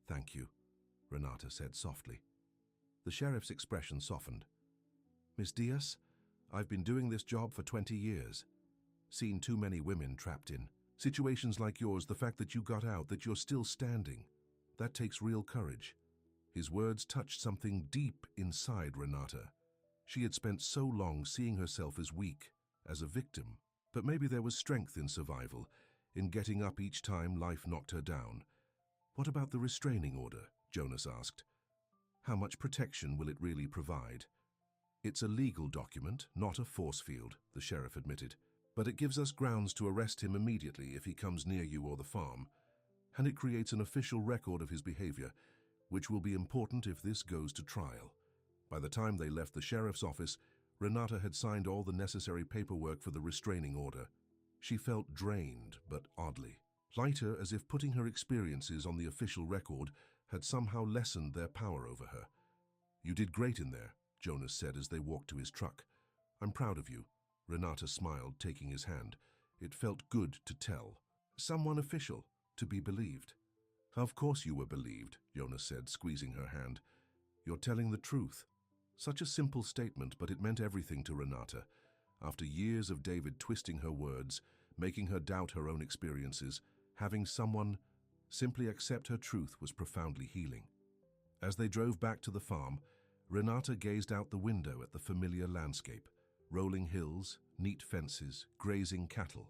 Thank you, Renata said softly. The sheriff's expression softened. Miss Diaz, I've been doing this job for 20 years. Seen too many women trapped in situations like yours. The fact that you got out, that you're still standing, that takes real courage. His words touched something deep inside Renata. She had spent so long seeing herself as weak, as a victim. But maybe there was strength in survival, in getting up each time life knocked her down. What about the restraining order? Jonas asked. How much protection will it really provide? It's a legal document, not a force field, the sheriff admitted. But it gives us grounds to arrest him immediately if he comes near you or the farm. And it creates an official record of his behavior, which will be important if this goes to trial. By the time they left the sheriff's office, Renata had signed all the necessary paperwork for the restraining order. She felt drained, but oddly lighter, as if putting her experiences on the official record had somehow lessened their power over her. You did great in there, Jonas said as they walked to his truck. I'm proud of you. Renata smiled, taking his hand. It felt good to tell. Someone official, to be believed. Of course you were believed, Jonas said, squeezing her hand. You're telling the truth. Such a simple statement, but it meant everything to Renata. After years of David twisting her words, making her doubt her own experiences, having someone simply accept her truth was profoundly healing. As they drove back to the farm, Renata gazed out the window at the familiar landscape. Rolling hills, neat fences, grazing cattle.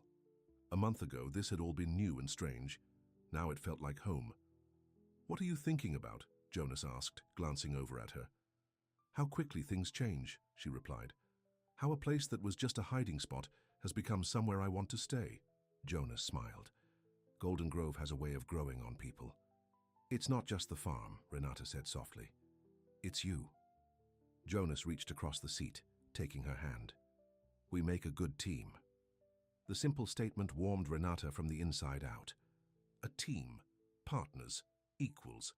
A month ago, this had all been new and strange. Now it felt like home. What are you thinking about? Jonas asked, glancing over at her. How quickly things change, she replied. How a place that was just a hiding spot has become somewhere I want to stay. Jonas smiled. Golden Grove has a way of growing on people. It's not just the farm, Renata said softly. It's you. Jonas reached across the seat, taking her hand. We make a good team. The simple statement warmed Renata from the inside out. A team, partners, equals.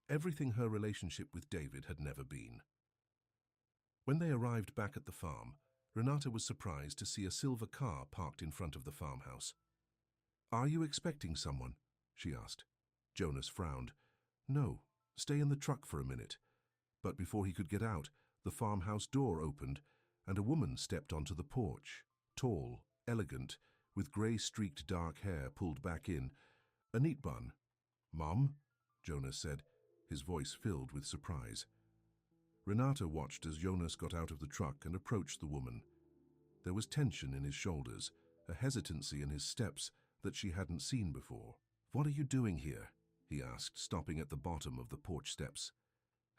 Everything her relationship with David had never been. When they arrived back at the farm, Renata was surprised to see a silver car parked in front of the farmhouse. Are you expecting someone? She asked. Jonas frowned. No, stay in the truck for a minute. But before he could get out, the farmhouse door opened, and a woman stepped onto the porch, tall, elegant, with grey-streaked dark hair pulled back in. A neat bun. Mom? Jonas said, his voice filled with surprise. Renata watched as Jonas got out of the truck and approached the woman. There was tension in his shoulders, a hesitancy in his steps that she hadn't seen before. What are you doing here? He asked, stopping at the bottom of the porch steps.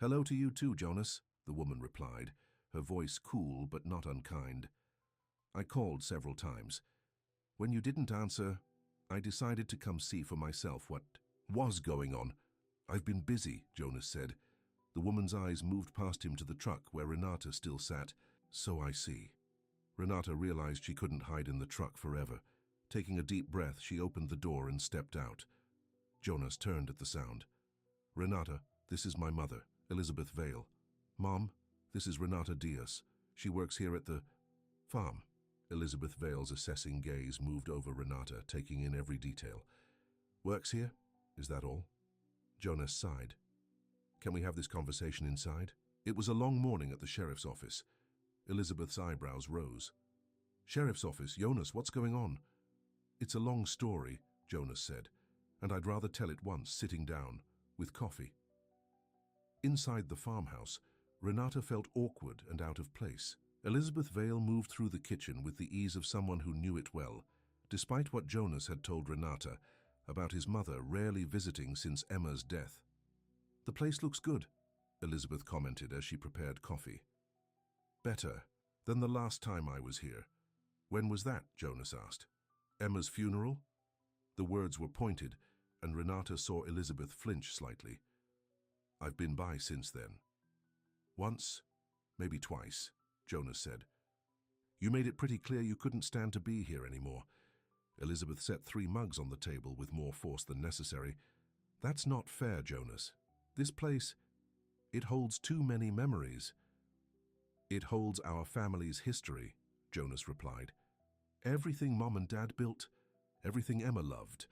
Hello to you too, Jonas, the woman replied, her voice cool but not unkind. I called several times. When you didn't answer, I decided to come see for myself what was going on. I've been busy, Jonas said. The woman's eyes moved past him to the truck where Renata still sat. So I see. Renata realized she couldn't hide in the truck forever. Taking a deep breath, she opened the door and stepped out. Jonas turned at the sound. Renata, this is my mother, Elizabeth Vale. Mom, this is Renata Diaz. She works here at the farm. Elizabeth Vale's assessing gaze moved over Renata, taking in every detail. Works here? Is that all? Jonas sighed. Can we have this conversation inside? It was a long morning at the sheriff's office. Elizabeth's eyebrows rose. Sheriff's office, Jonas, what's going on? It's a long story, Jonas said, and I'd rather tell it once, sitting down, with coffee. Inside the farmhouse, Renata felt awkward and out of place. Elizabeth Vale moved through the kitchen with the ease of someone who knew it well, despite what Jonas had told Renata about his mother rarely visiting since Emma's death. The place looks good, Elizabeth commented as she prepared coffee. Better than the last time I was here. When was that? Jonas asked. Emma's funeral? The words were pointed, and Renata saw Elizabeth flinch slightly. I've been by since then. Once, maybe twice, Jonas said. You made it pretty clear you couldn't stand to be here anymore. Elizabeth set 3 mugs on the table with more force than necessary. That's not fair, Jonas. This place, it holds too many memories. It holds our family's history, Jonas replied. Everything Mom and Dad built, everything Emma loved,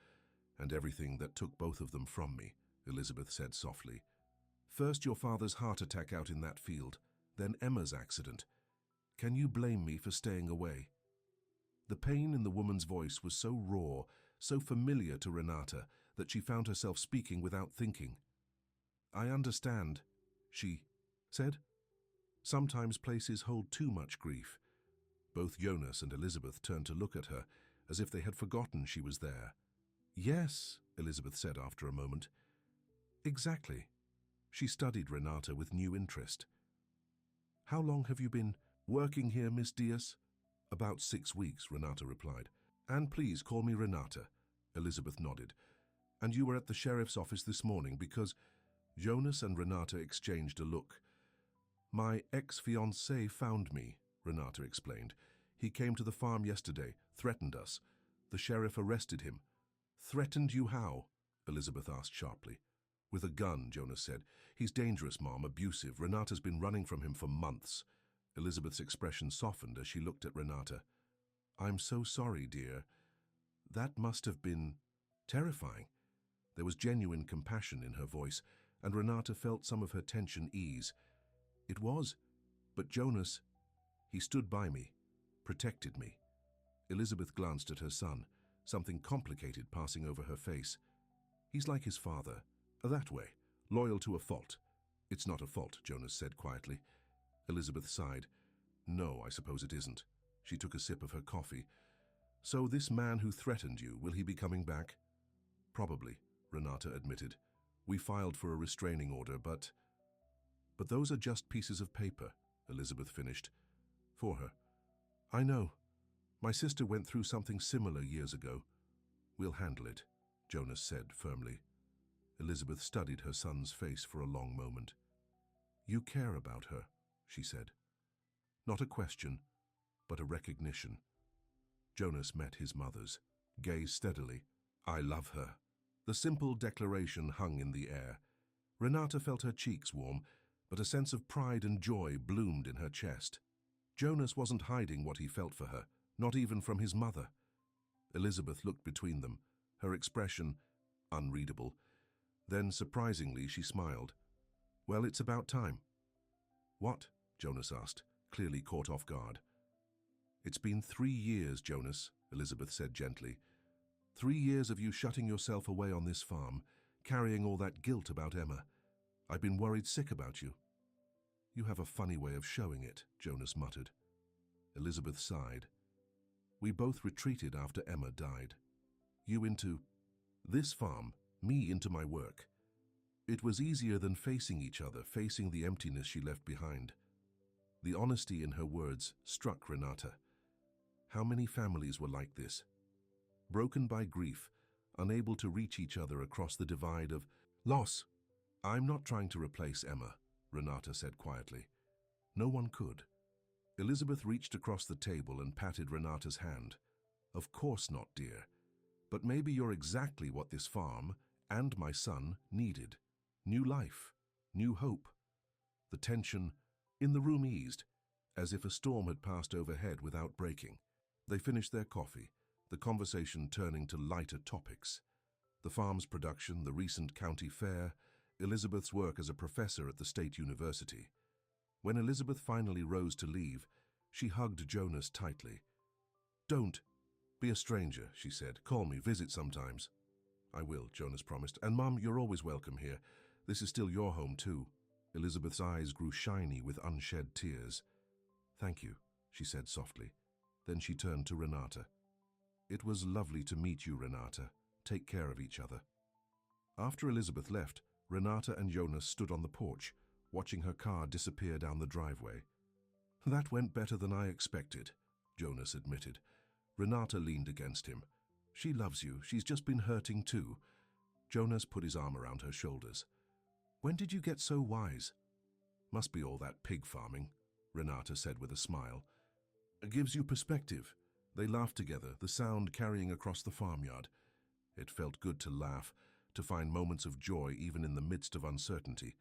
and everything that took both of them from me, Elizabeth said softly. First your father's heart attack out in that field, then Emma's accident. Can you blame me for staying away? The pain in the woman's voice was so raw, so familiar to Renata, that she found herself speaking without thinking. I understand, she said. Sometimes places hold too much grief. Both Jonas and Elizabeth turned to look at her, as if they had forgotten she was there. Yes, Elizabeth said after a moment. Exactly. She studied Renata with new interest. How long have you been working here, Miss Diaz? About 6 weeks, Renata replied. And please call me Renata, Elizabeth nodded. And you were at the sheriff's office this morning because Jonas and Renata exchanged a look. My ex-fiancé found me, Renata explained. He came to the farm yesterday, threatened us. The sheriff arrested him. Threatened you how? Elizabeth asked sharply. With a gun, Jonas said. He's dangerous, Mom, abusive. Renata's been running from him for months. Elizabeth's expression softened as she looked at Renata. I'm so sorry, dear. That must have been terrifying. There was genuine compassion in her voice, and Renata felt some of her tension ease. It was, but Jonas, he stood by me, protected me. Elizabeth glanced at her son, something complicated passing over her face. He's like his father, that way, loyal to a fault. It's not a fault, Jonas said quietly. Elizabeth sighed. No, I suppose it isn't. She took a sip of her coffee. So this man who threatened you, will he be coming back? Probably, Renata admitted. We filed for a restraining order, but those are just pieces of paper, Elizabeth finished. For her. I know. My sister went through something similar years ago. We'll handle it, Jonas said firmly. Elizabeth studied her son's face for a long moment. You care about her, she said. Not a question, but a recognition. Jonas met his mother's, gazed steadily. I love her. The simple declaration hung in the air. Renata felt her cheeks warm, but a sense of pride and joy bloomed in her chest. Jonas wasn't hiding what he felt for her, not even from his mother. Elizabeth looked between them, her expression unreadable. Then, surprisingly, she smiled. Well, it's about time. What? Jonas asked, clearly caught off guard. It's been 3 years, Jonas, Elizabeth said gently. 3 years of you shutting yourself away on this farm, carrying all that guilt about Emma. I've been worried sick about you. You have a funny way of showing it, Jonas muttered. Elizabeth sighed. We both retreated after Emma died. You into this farm, me into my work. It was easier than facing each other, facing the emptiness she left behind. The honesty in her words struck Renata. How many families were like this? Broken by grief, unable to reach each other across the divide of loss. I'm not trying to replace Emma, Renata said quietly. No one could. Elizabeth reached across the table and patted Renata's hand. Of course not, dear. But maybe you're exactly what this farm, and my son, needed. New life, new hope. The tension in the room eased, as if a storm had passed overhead without breaking. They finished their coffee, the conversation turning to lighter topics. The farm's production, the recent county fair, Elizabeth's work as a professor at the state university. When Elizabeth finally rose to leave, she hugged Jonas tightly. Don't be a stranger, she said. Call me, visit sometimes. I will, Jonas promised. And Mum, you're always welcome here. This is still your home too. Elizabeth's eyes grew shiny with unshed tears. Thank you, she said softly. Then she turned to Renata. It was lovely to meet you, Renata. Take care of each other. After Elizabeth left, Renata and Jonas stood on the porch, watching her car disappear down the driveway. That went better than I expected, Jonas admitted. Renata leaned against him. She loves you. She's just been hurting too. Jonas put his arm around her shoulders. When did you get so wise? Must be all that pig farming, Renata said with a smile. gives you perspective." They laughed together, the sound carrying across the farmyard. It felt good to laugh, to find moments of joy even in the midst of uncertainty,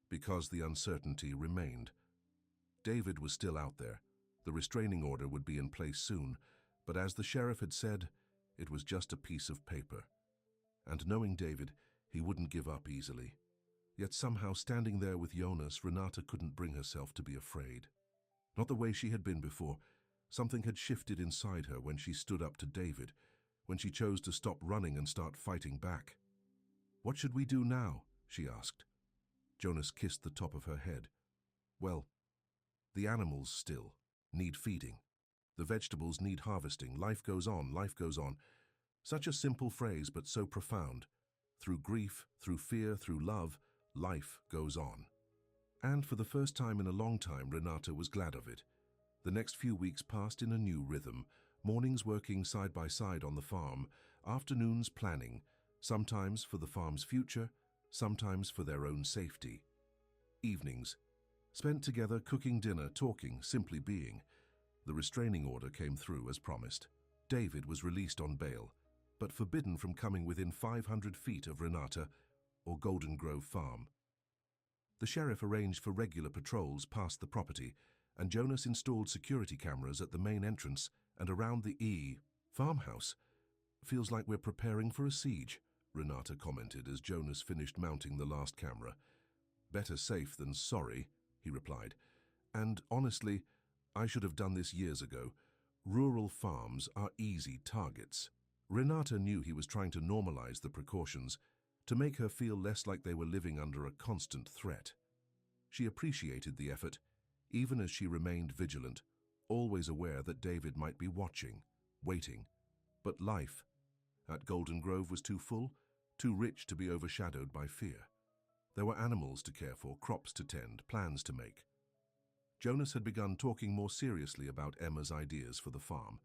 because the uncertainty remained. David was still out there. The restraining order would be in place soon, but as the sheriff had said, it was just a piece of paper. And knowing David, he wouldn't give up easily. Yet somehow, standing there with Jonas, Renata couldn't bring herself to be afraid. Not the way she had been before. Something had shifted inside her when she stood up to David, when she chose to stop running and start fighting back. "What should we do now?" she asked. Jonas kissed the top of her head. "Well, the animals still need feeding. The vegetables need harvesting. Life goes on, life goes on." Such a simple phrase, but so profound. Through grief, through fear, through love, life goes on. And for the first time in a long time, Renata was glad of it. The next few weeks passed in a new rhythm, mornings working side by side on the farm, afternoons planning, sometimes for the farm's future, sometimes for their own safety. Evenings, spent together cooking dinner, talking, simply being. The restraining order came through as promised. David was released on bail, but forbidden from coming within 500 feet of Renata or Golden Grove Farm. The sheriff arranged for regular patrols past the property, and Jonas installed security cameras at the main entrance and around the farmhouse. "Feels like we're preparing for a siege," Renata commented as Jonas finished mounting the last camera. "Better safe than sorry," he replied. "And honestly, I should have done this years ago. Rural farms are easy targets." Renata knew he was trying to normalize the precautions, to make her feel less like they were living under a constant threat. She appreciated the effort, even as she remained vigilant, always aware that David might be watching, waiting. But life at Golden Grove was too full, too rich to be overshadowed by fear. There were animals to care for, crops to tend, plans to make. Jonas had begun talking more seriously about Emma's ideas for the farm,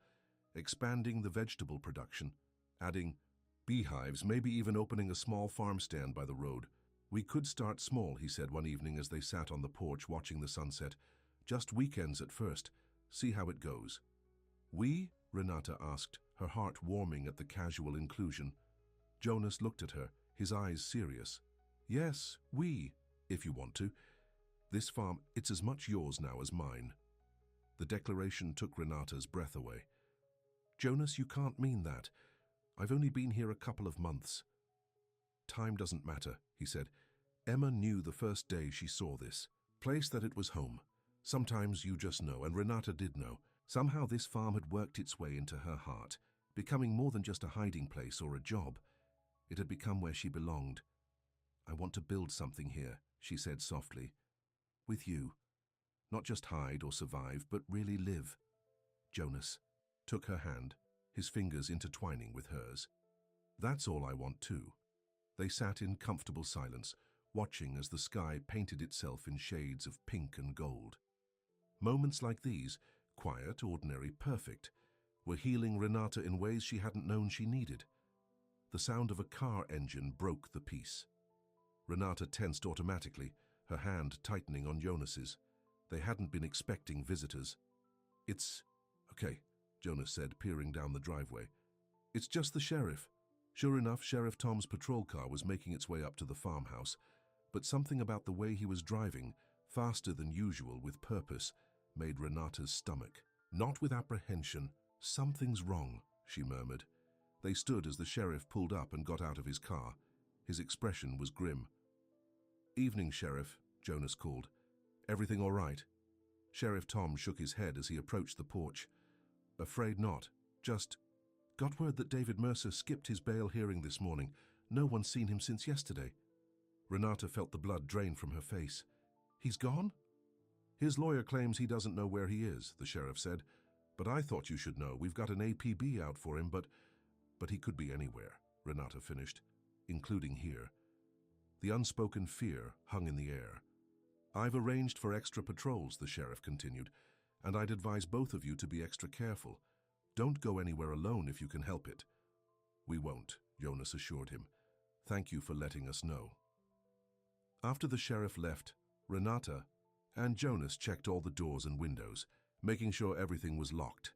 expanding the vegetable production, adding beehives, maybe even opening a small farm stand by the road. "We could start small," he said one evening as they sat on the porch watching the sunset. "Just weekends at first, see how it goes." "We?" Renata asked, her heart warming at the casual inclusion. Jonas looked at her, his eyes serious. "Yes, we, if you want to. This farm, it's as much yours now as mine." The declaration took Renata's breath away. "Jonas, you can't mean that. I've only been here a couple of months." "Time doesn't matter," he said. "Emma knew the first day she saw this place that it was home. Sometimes you just know, and Renata did know. Somehow this farm had worked its way into her heart, becoming more than just a hiding place or a job. It had become where she belonged. "I want to build something here," she said softly. "With you. Not just hide or survive, but really live." Jonas took her hand, his fingers intertwining with hers. "That's all I want too." They sat in comfortable silence, watching as the sky painted itself in shades of pink and gold. Moments like these, quiet, ordinary, perfect, were healing Renata in ways she hadn't known she needed. The sound of a car engine broke the peace. Renata tensed automatically, her hand tightening on Jonas's. They hadn't been expecting visitors. "It's okay," Jonas said, peering down the driveway. "It's just the sheriff." Sure enough, Sheriff Tom's patrol car was making its way up to the farmhouse, but something about the way he was driving, faster than usual with purpose, made Renata's stomach. Not with apprehension. "Something's wrong," she murmured. They stood as the sheriff pulled up and got out of his car. His expression was grim. "Evening, Sheriff," Jonas called. "Everything all right?" Sheriff Tom shook his head as he approached the porch. "Afraid not. Just got word that David Mercer skipped his bail hearing this morning. No one's seen him since yesterday." Renata felt the blood drain from her face. "He's gone?" "His lawyer claims he doesn't know where he is," the sheriff said. "But I thought you should know. We've got an APB out for him, but he could be anywhere," Renata finished, "including here." The unspoken fear hung in the air. "I've arranged for extra patrols," the sheriff continued, "and I'd advise both of you to be extra careful. Don't go anywhere alone if you can help it." "We won't," Jonas assured him. "Thank you for letting us know." After the sheriff left, Renata and Jonas checked all the doors and windows, making sure everything was locked.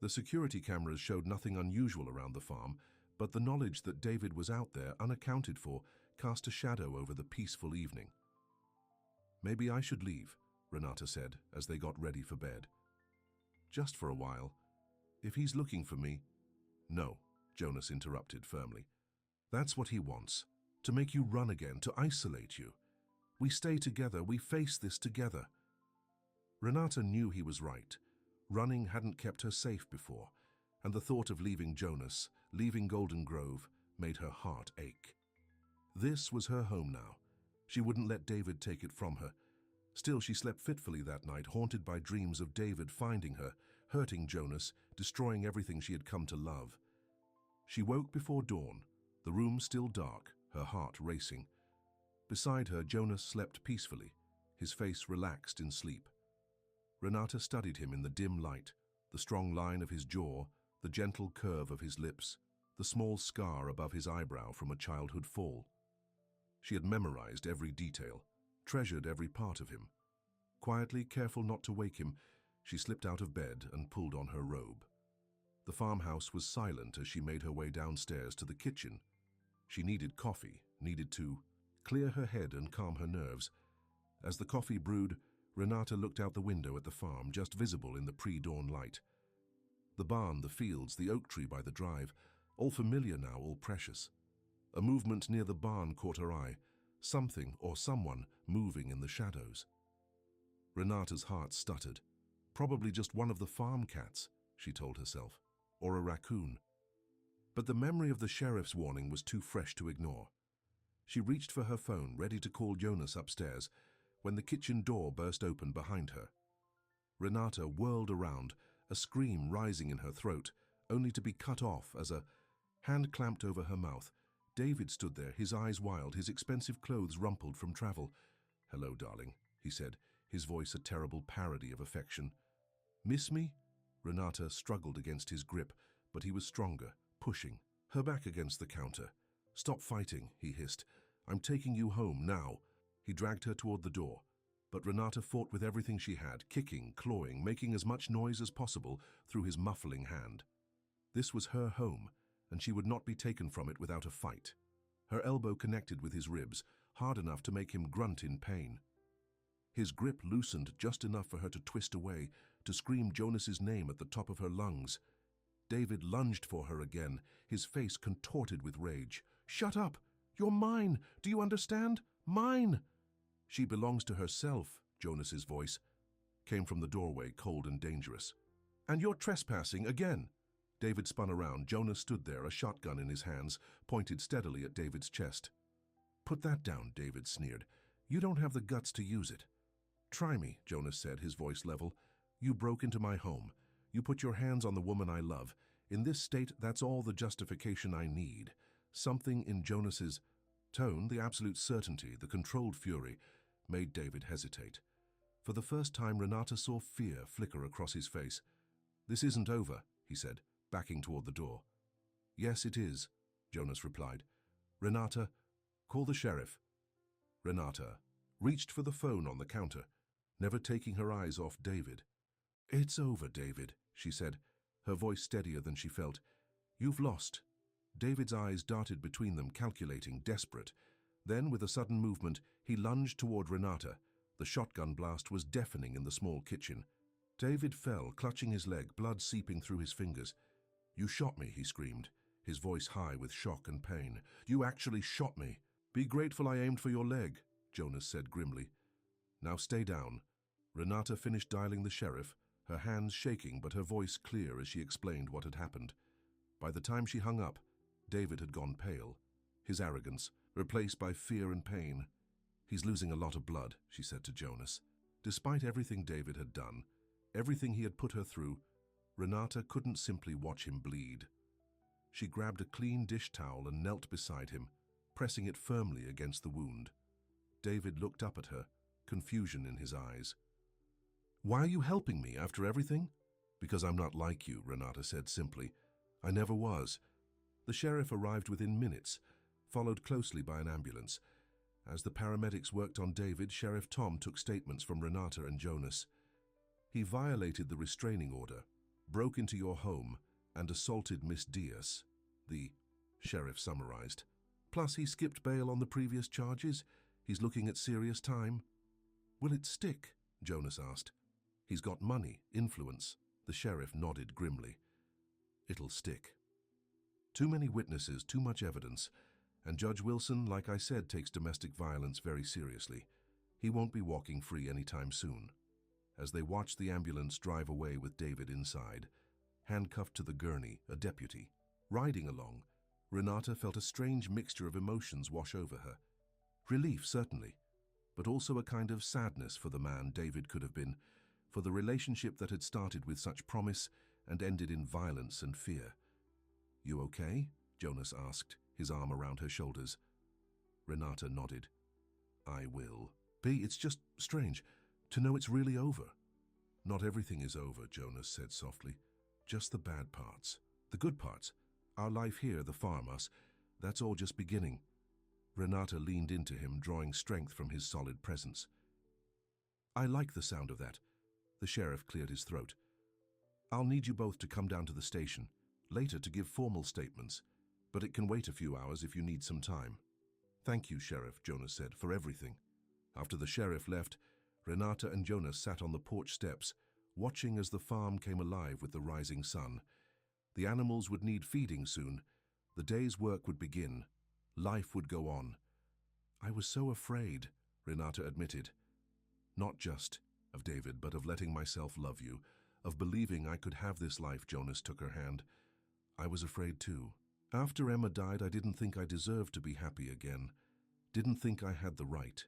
The security cameras showed nothing unusual around the farm, but the knowledge that David was out there unaccounted for cast a shadow over the peaceful evening. "Maybe I should leave," Renata said as they got ready for bed. "Just for a while. If he's looking for me—" "No," Jonas interrupted firmly. "That's what he wants, to make you run again, to isolate you. We stay together, we face this together." Renata knew he was right. Running hadn't kept her safe before, and the thought of leaving Jonas, leaving Golden Grove, made her heart ache. This was her home now. She wouldn't let David take it from her. Still, she slept fitfully that night, haunted by dreams of David finding her, hurting Jonas, destroying everything she had come to love. She woke before dawn, the room still dark, her heart racing. Beside her, Jonas slept peacefully, his face relaxed in sleep. Renata studied him in the dim light, the strong line of his jaw, the gentle curve of his lips, the small scar above his eyebrow from a childhood fall. She had memorized every detail, treasured every part of him. Quietly, careful not to wake him, she slipped out of bed and pulled on her robe. The farmhouse was silent as she made her way downstairs to the kitchen. She needed coffee, needed to clear her head and calm her nerves. As the coffee brewed, Renata looked out the window at the farm, just visible in the pre-dawn light. The barn, the fields, the oak tree by the drive, all familiar now, all precious. A movement near the barn caught her eye, something or someone moving in the shadows. Renata's heart stuttered. Probably just one of the farm cats, she told herself, or a raccoon. But the memory of the sheriff's warning was too fresh to ignore. She reached for her phone, ready to call Jonas upstairs, when the kitchen door burst open behind her. Renata whirled around, a scream rising in her throat, only to be cut off as a hand clamped over her mouth. David stood there, his eyes wild, his expensive clothes rumpled from travel. "Hello, darling," he said, his voice a terrible parody of affection. "Miss me?" Renata struggled against his grip, but he was stronger, pushing her back against the counter. "Stop fighting," he hissed. "I'm taking you home now." He dragged her toward the door, but Renata fought with everything she had, kicking, clawing, making as much noise as possible through his muffling hand. This was her home, and she would not be taken from it without a fight. Her elbow connected with his ribs, hard enough to make him grunt in pain. His grip loosened just enough for her to twist away, to scream Jonas's name at the top of her lungs. David lunged for her again, his face contorted with rage. "Shut up! You're mine! Do you understand? Mine!" "She belongs to herself," Jonas's voice came from the doorway, cold and dangerous. "And you're trespassing again." David spun around. Jonas stood there, a shotgun in his hands, pointed steadily at David's chest. "Put that down," David sneered. "You don't have the guts to use it." "Try me," Jonas said, his voice level. "You broke into my home. You put your hands on the woman I love. In this state, that's all the justification I need." Something in Jonas's tone, the absolute certainty, the controlled fury, made David hesitate. For the first time, Renata saw fear flicker across his face. "This isn't over," he said, backing toward the door. "Yes, it is," Jonas replied. "Renata, call the sheriff." Renata reached for the phone on the counter, never taking her eyes off David. "It's over, David," she said, her voice steadier than she felt. "You've lost." David's eyes darted between them, calculating, desperate. Then, with a sudden movement, he lunged toward Renata. The shotgun blast was deafening in the small kitchen. David fell, clutching his leg, blood seeping through his fingers. "You shot me," he screamed, his voice high with shock and pain. "You actually shot me." "Be grateful I aimed for your leg," Jonas said grimly. "Now stay down." Renata finished dialing the sheriff, her hands shaking but her voice clear as she explained what had happened. By the time she hung up, David had gone pale, his arrogance replaced by fear and pain. "He's losing a lot of blood," she said to Jonas. Despite everything David had done, everything he had put her through, Renata couldn't simply watch him bleed. She grabbed a clean dish towel and knelt beside him, pressing it firmly against the wound. David looked up at her, confusion in his eyes. "Why are you helping me after everything?" "Because I'm not like you," Renata said simply. "I never was." The sheriff arrived within minutes, followed closely by an ambulance. As the paramedics worked on David, Sheriff Tom took statements from Renata and Jonas. He violated the restraining order, broke into your home, and assaulted Miss Diaz, the sheriff summarized. Plus, he skipped bail on the previous charges. He's looking at serious time. Will it stick? Jonas asked. He's got money, influence. The sheriff nodded grimly. It'll stick. Too many witnesses, too much evidence, and Judge Wilson, like I said, takes domestic violence very seriously. He won't be walking free anytime soon. As they watched the ambulance drive away with David inside, handcuffed to the gurney, a deputy, riding along, Renata felt a strange mixture of emotions wash over her. Relief, certainly, but also a kind of sadness for the man David could have been, for the relationship that had started with such promise and ended in violence and fear. You okay? Jonas asked, his arm around her shoulders. Renata nodded. I will. B, it's just strange to know it's really over. Not everything is over, Jonas said softly. Just the bad parts. The good parts. Our life here, the farm, us, that's all just beginning. Renata leaned into him, drawing strength from his solid presence. I like the sound of that. The sheriff cleared his throat. I'll need you both to come down to the station, later to give formal statements, but it can wait a few hours if you need some time. Thank you, Sheriff, Jonas said, for everything. After the sheriff left, Renata and Jonas sat on the porch steps, watching as the farm came alive with the rising sun. The animals would need feeding soon. The day's work would begin. Life would go on. I was so afraid, Renata admitted. Not just of David, but of letting myself love you, of believing I could have this life. Jonas took her hand. I was afraid too. After Emma died, I didn't think I deserved to be happy again. Didn't think I had the right.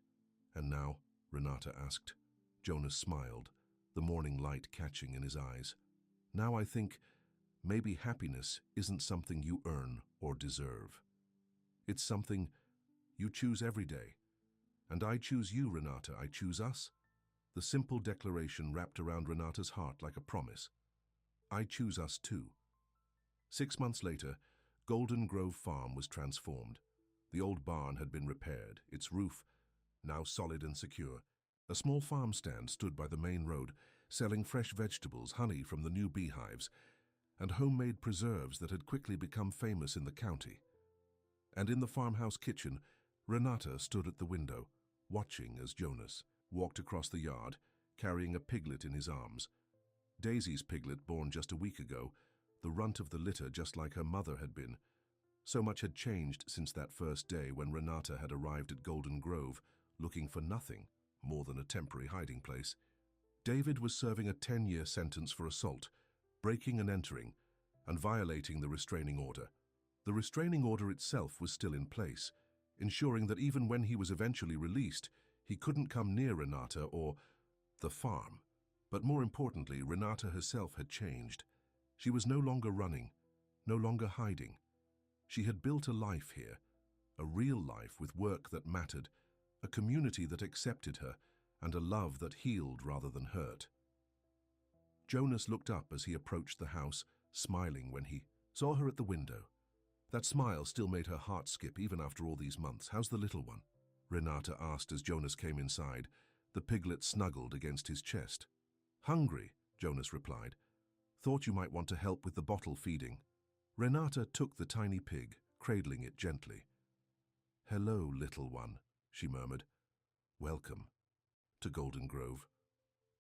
And now? Renata asked. Jonas smiled, the morning light catching in his eyes. Now I think maybe happiness isn't something you earn or deserve. It's something you choose every day. And I choose you, Renata. I choose us. The simple declaration wrapped around Renata's heart like a promise. I choose us too. 6 months later, Golden Grove Farm was transformed. The old barn had been repaired, its roof now solid and secure. A small farm stand stood by the main road, selling fresh vegetables, honey from the new beehives, and homemade preserves that had quickly become famous in the county. And in the farmhouse kitchen, Renata stood at the window, watching as Jonas walked across the yard, carrying a piglet in his arms. Daisy's piglet, born just a week ago, the runt of the litter just like her mother had been. So much had changed since that first day when Renata had arrived at Golden Grove, looking for nothing more than a temporary hiding place. David was serving a 10-year sentence for assault, breaking and entering, and violating the restraining order. The restraining order itself was still in place, ensuring that even when he was eventually released, he couldn't come near Renata or the farm. But more importantly, Renata herself had changed. She was no longer running, no longer hiding. She had built a life here, a real life with work that mattered, a community that accepted her, and a love that healed rather than hurt. Jonas looked up as he approached the house, smiling when he saw her at the window. That smile still made her heart skip even after all these months. How's the little one? Renata asked as Jonas came inside, the piglet snuggled against his chest. Hungry, Jonas replied. Thought you might want to help with the bottle feeding. Renata took the tiny pig, cradling it gently. Hello, little one, she murmured. Welcome to Golden Grove.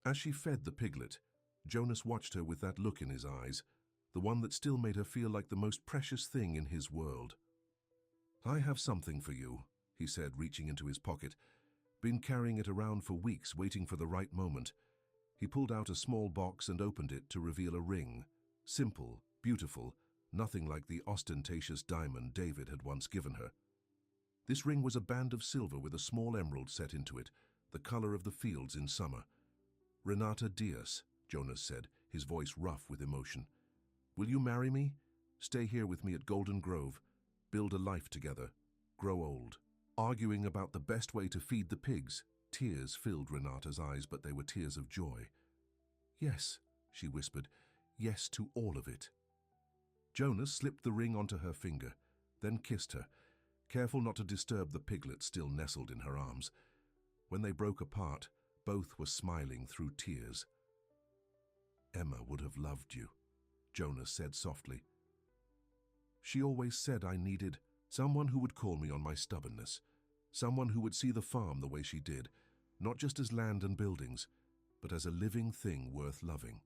As she fed the piglet, Jonas watched her with that look in his eyes, the one that still made her feel like the most precious thing in his world. I have something for you, he said, reaching into his pocket. Been carrying it around for weeks, waiting for the right moment. He pulled out a small box and opened it to reveal a ring. Simple, beautiful, nothing like the ostentatious diamond David had once given her. This ring was a band of silver with a small emerald set into it, the color of the fields in summer. Renata Diaz, Jonas said, his voice rough with emotion. Will you marry me? Stay here with me at Golden Grove. Build a life together. Grow old. Arguing about the best way to feed the pigs. Tears filled Renata's eyes, but they were tears of joy. Yes, she whispered. Yes to all of it. Jonas slipped the ring onto her finger, then kissed her, careful not to disturb the piglet still nestled in her arms. When they broke apart, both were smiling through tears. Emma would have loved you, Jonas said softly. She always said I needed someone who would call me on my stubbornness, someone who would see the farm the way she did, not just as land and buildings, but as a living thing worth loving.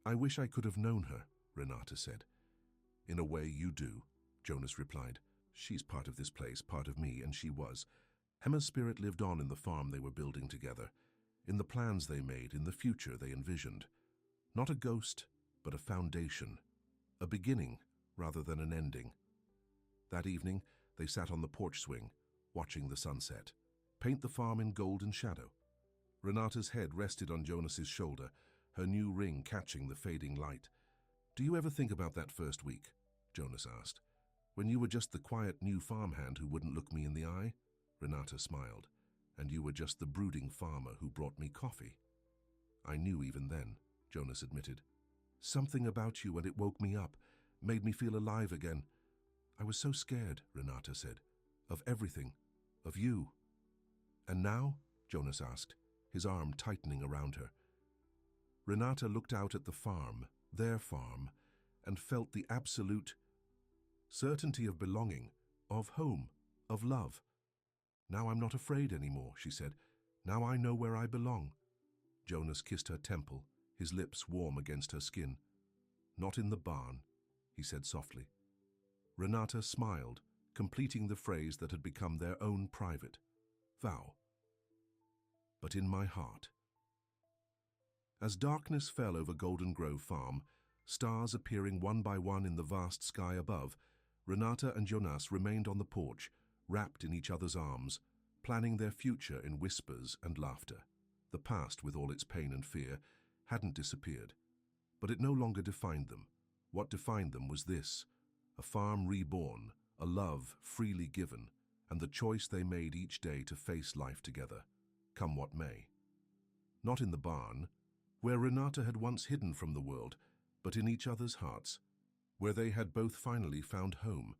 I wish I could have known her, Renata said. In a way you do, Jonas replied. She's part of this place, part of me, and she was. Emma's spirit lived on in the farm they were building together, in the plans they made, in the future they envisioned. Not a ghost, but a foundation, a beginning rather than an ending. That evening, they sat on the porch swing, watching the sunset, paint the farm in golden shadow. Renata's head rested on Jonas's shoulder, her new ring catching the fading light. Do you ever think about that first week? Jonas asked. When you were just the quiet new farmhand who wouldn't look me in the eye? Renata smiled. And you were just the brooding farmer who brought me coffee. I knew even then, Jonas admitted. Something about you, and it woke me up, made me feel alive again. I was so scared, Renata said, of everything, of you. And now? Jonas asked, his arm tightening around her. Renata looked out at the farm, their farm, and felt the absolute certainty of belonging, of home, of love. Now I'm not afraid anymore, she said. Now I know where I belong. Jonas kissed her temple, his lips warm against her skin. Not in the barn, he said softly. Renata smiled, completing the phrase that had become their own private vow. But in my heart. As darkness fell over Golden Grove Farm, stars appearing one by one in the vast sky above, Renata and Jonas remained on the porch, wrapped in each other's arms, planning their future in whispers and laughter. The past, with all its pain and fear, hadn't disappeared, but it no longer defined them. What defined them was this: a farm reborn, a love freely given, and the choice they made each day to face life together, come what may. Not in the barn, where Renata had once hidden from the world, but in each other's hearts, where they had both finally found home,